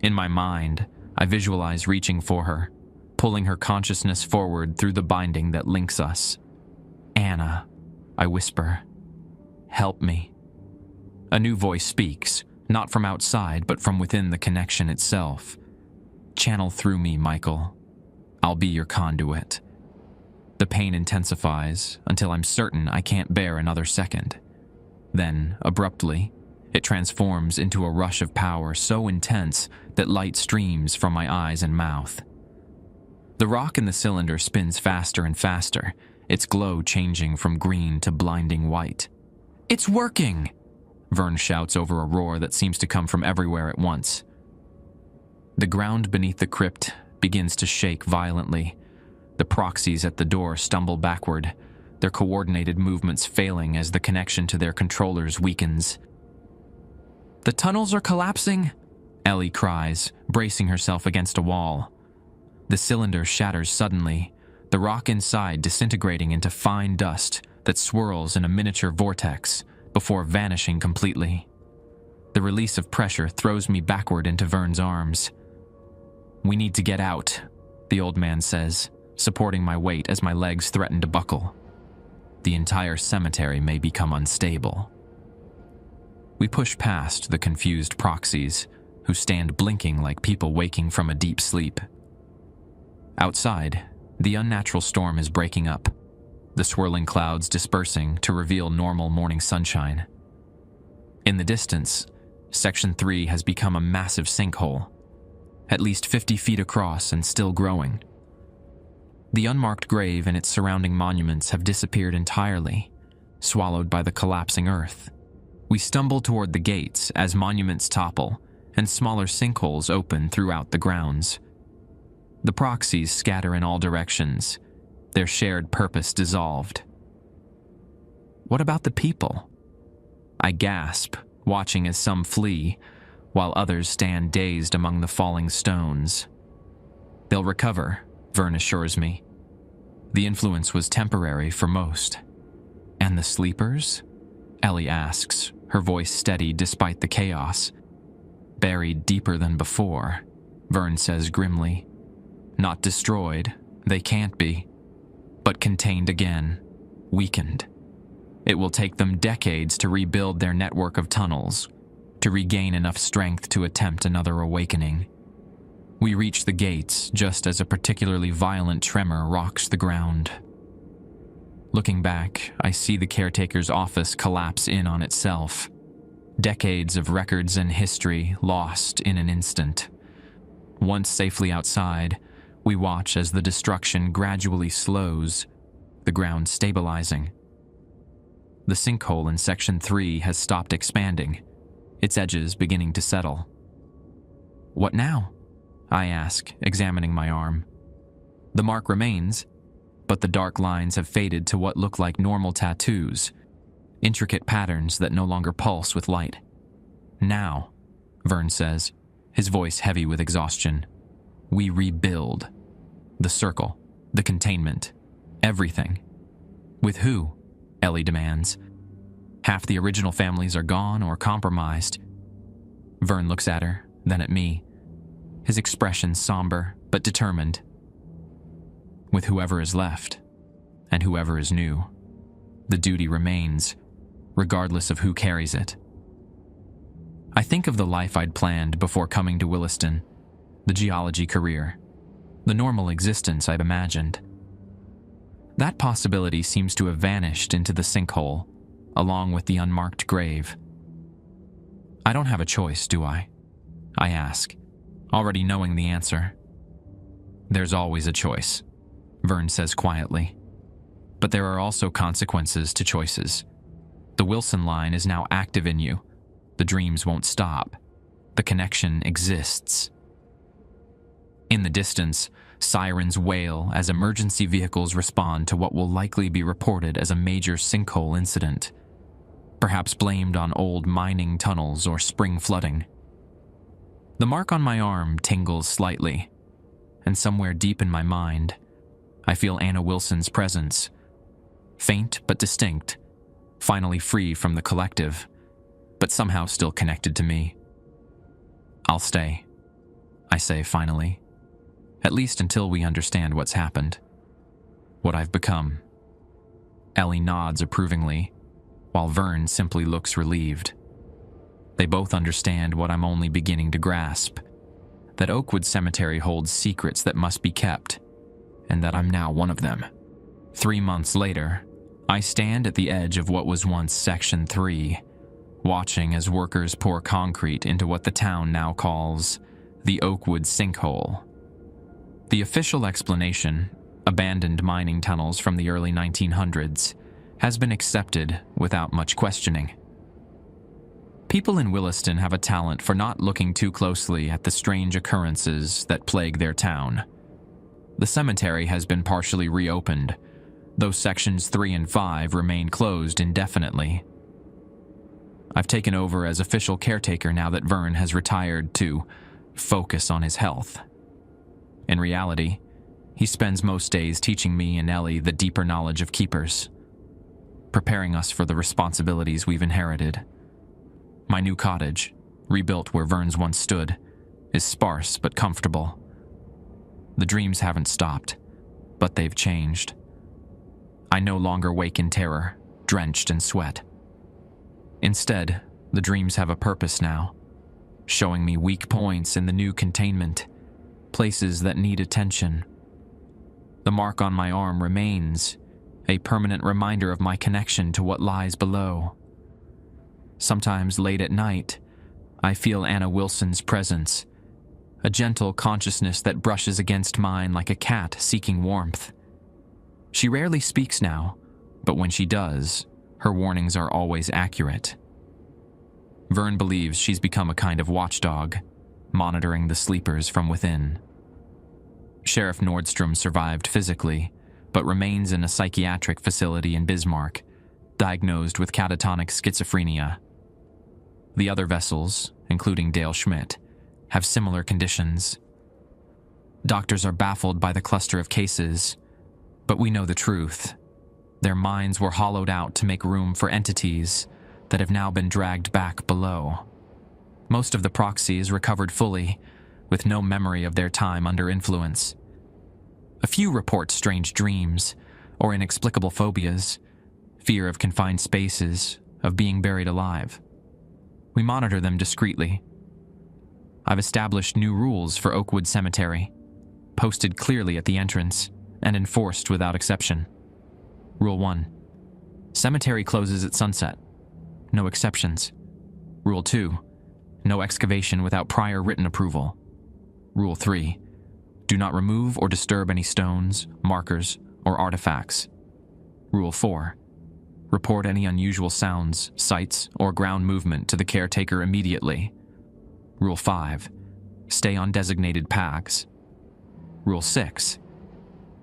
In my mind, I visualize reaching for her, pulling her consciousness forward through the binding that links us. "Anna," I whisper, "help me." A new voice speaks, not from outside, but from within the connection itself. "Channel through me, Michael. I'll be your conduit." The pain intensifies until I'm certain I can't bear another second. Then, abruptly, it transforms into a rush of power so intense that light streams from my eyes and mouth. The rock in the cylinder spins faster and faster, its glow changing from green to blinding white. "It's working!" Vern shouts over a roar that seems to come from everywhere at once. The ground beneath the crypt begins to shake violently. The proxies at the door stumble backward, their coordinated movements failing as the connection to their controllers weakens. "The tunnels are collapsing!" Ellie cries, bracing herself against a wall. The cylinder shatters suddenly, the rock inside disintegrating into fine dust that swirls in a miniature vortex before vanishing completely. The release of pressure throws me backward into Vern's arms. "We need to get out," the old man says, supporting my weight as my legs threaten to buckle. "The entire cemetery may become unstable." We push past the confused proxies, who stand blinking like people waking from a deep sleep. Outside, the unnatural storm is breaking up, the swirling clouds dispersing to reveal normal morning sunshine. In the distance, Section 3 has become a massive sinkhole, at least 50 feet across and still growing. The unmarked grave and its surrounding monuments have disappeared entirely, swallowed by the collapsing earth. We stumble toward the gates as monuments topple and smaller sinkholes open throughout the grounds. The proxies scatter in all directions, their shared purpose dissolved. What about the people? I gasp, watching as some flee, while others stand dazed among the falling stones. They'll recover, Vern assures me. The influence was temporary for most. And the sleepers? Ellie asks, her voice steady despite the chaos. Buried deeper than before, Vern says grimly. Not destroyed, they can't be, but contained again, weakened. It will take them decades to rebuild their network of tunnels, to regain enough strength to attempt another awakening. We reach the gates just as a particularly violent tremor rocks the ground. Looking back, I see the caretaker's office collapse in on itself. Decades of records and history lost in an instant. Once safely outside, we watch as the destruction gradually slows, the ground stabilizing. The sinkhole in Section 3 has stopped expanding, its edges beginning to settle. What now? I ask, examining my arm. The mark remains, but the dark lines have faded to what look like normal tattoos, intricate patterns that no longer pulse with light. Now, Vern says, his voice heavy with exhaustion, we rebuild. The circle, the containment, everything. With who? Ellie demands. Half the original families are gone or compromised. Vern looks at her, then at me, his expression somber but determined. With whoever is left, and whoever is new, the duty remains, regardless of who carries it. I think of the life I'd planned before coming to Williston, the geology career, the normal existence I'd imagined. That possibility seems to have vanished into the sinkhole, along with the unmarked grave. I don't have a choice, do I? I ask, already knowing the answer. There's always a choice, Vern says quietly. But there are also consequences to choices. The Wilson line is now active in you. The dreams won't stop. The connection exists. In the distance, sirens wail as emergency vehicles respond to what will likely be reported as a major sinkhole incident, perhaps blamed on old mining tunnels or spring flooding. The mark on my arm tingles slightly. and somewhere deep in my mind, I feel Anna Wilson's presence, faint but distinct, finally free from the collective, but somehow still connected to me. I'll stay, I say finally, at least until we understand what's happened, what I've become. Ellie nods approvingly, while Vern simply looks relieved. They both understand what I'm only beginning to grasp, that Oakwood Cemetery holds secrets that must be kept, and that I'm now one of them. 3 months later, I stand at the edge of what was once Section 3, watching as workers pour concrete into what the town now calls the Oakwood Sinkhole. The official explanation, abandoned mining tunnels from the early 1900s, has been accepted without much questioning. People in Williston have a talent for not looking too closely at the strange occurrences that plague their town. The cemetery has been partially reopened, though Sections 3 and 5 remain closed indefinitely. I've taken over as official caretaker now that Vern has retired to focus on his health. In reality, he spends most days teaching me and Ellie the deeper knowledge of keepers, preparing us for the responsibilities we've inherited. My new cottage, rebuilt where Vern's once stood, is sparse but comfortable. The dreams haven't stopped, but they've changed. I no longer wake in terror, drenched in sweat. Instead, the dreams have a purpose now, showing me weak points in the new containment, places that need attention. The mark on my arm remains, a permanent reminder of my connection to what lies below. Sometimes late at night, I feel Anna Wilson's presence, a gentle consciousness that brushes against mine like a cat seeking warmth. She rarely speaks now, but when she does, her warnings are always accurate. Vern believes she's become a kind of watchdog, monitoring the sleepers from within. Sheriff Nordstrom survived physically, but remains in a psychiatric facility in Bismarck, diagnosed with catatonic schizophrenia. The other vessels, including Dale Schmidt, have similar conditions. Doctors are baffled by the cluster of cases, but we know the truth. Their minds were hollowed out to make room for entities that have now been dragged back below. Most of the proxies recovered fully, with no memory of their time under influence. A few report strange dreams, or inexplicable phobias, fear of confined spaces, of being buried alive. We monitor them discreetly. I've established new rules for Oakwood Cemetery, posted clearly at the entrance, and enforced without exception. Rule 1. Cemetery closes at sunset. No exceptions. Rule 2. No excavation without prior written approval. Rule 3. Do not remove or disturb any stones, markers, or artifacts. Rule 4. Report any unusual sounds, sights, or ground movement to the caretaker immediately. Rule 5. Stay on designated paths. Rule 6.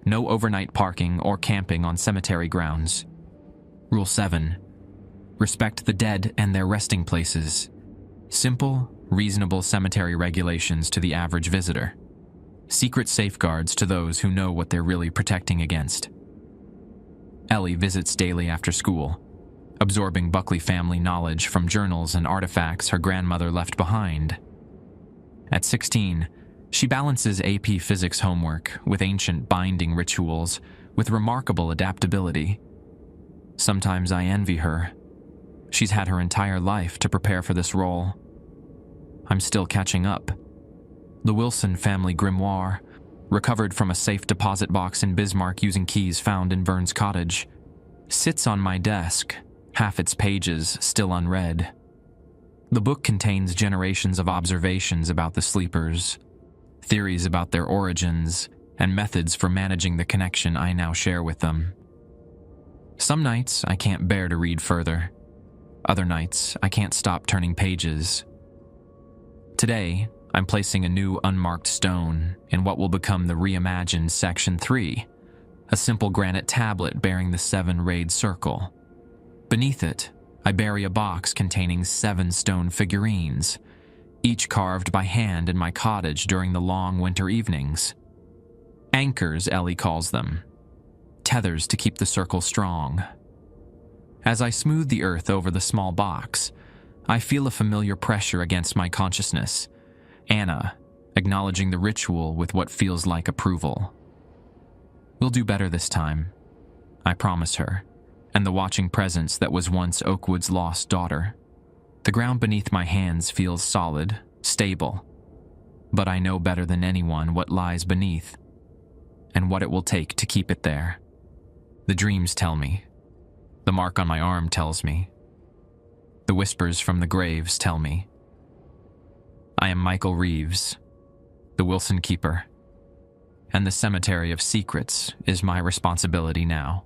No overnight parking or camping on cemetery grounds. Rule 7. Respect the dead and their resting places. Simple, reasonable cemetery regulations to the average visitor. Secret safeguards to those who know what they're really protecting against. Ellie visits daily after school, absorbing Buckley family knowledge from journals and artifacts her grandmother left behind. At 16, she balances AP Physics homework with ancient binding rituals with remarkable adaptability. Sometimes I envy her. She's had her entire life to prepare for this role. I'm still catching up. The Wilson family grimoire, recovered from a safe deposit box in Bismarck using keys found in Vern's cottage, sits on my desk, half its pages still unread. The book contains generations of observations about the sleepers, theories about their origins, and methods for managing the connection I now share with them. Some nights I can't bear to read further. Other nights I can't stop turning pages. Today, I'm placing a new unmarked stone in what will become the reimagined Section 3, a simple granite tablet bearing the 7-rayed circle. Beneath it, I bury a box containing 7 stone figurines, each carved by hand in my cottage during the long winter evenings. Anchors, Ellie calls them. Tethers to keep the circle strong. As I smooth the earth over the small box, I feel a familiar pressure against my consciousness. Anna, acknowledging the ritual with what feels like approval. We'll do better this time, I promise her, and the watching presence that was once Oakwood's lost daughter. The ground beneath my hands feels solid, stable, but I know better than anyone what lies beneath, and what it will take to keep it there. The dreams tell me. The mark on my arm tells me. The whispers from the graves tell me. I am Michael Reeves, the Wilson Keeper, and the Cemetery of Secrets is my responsibility now.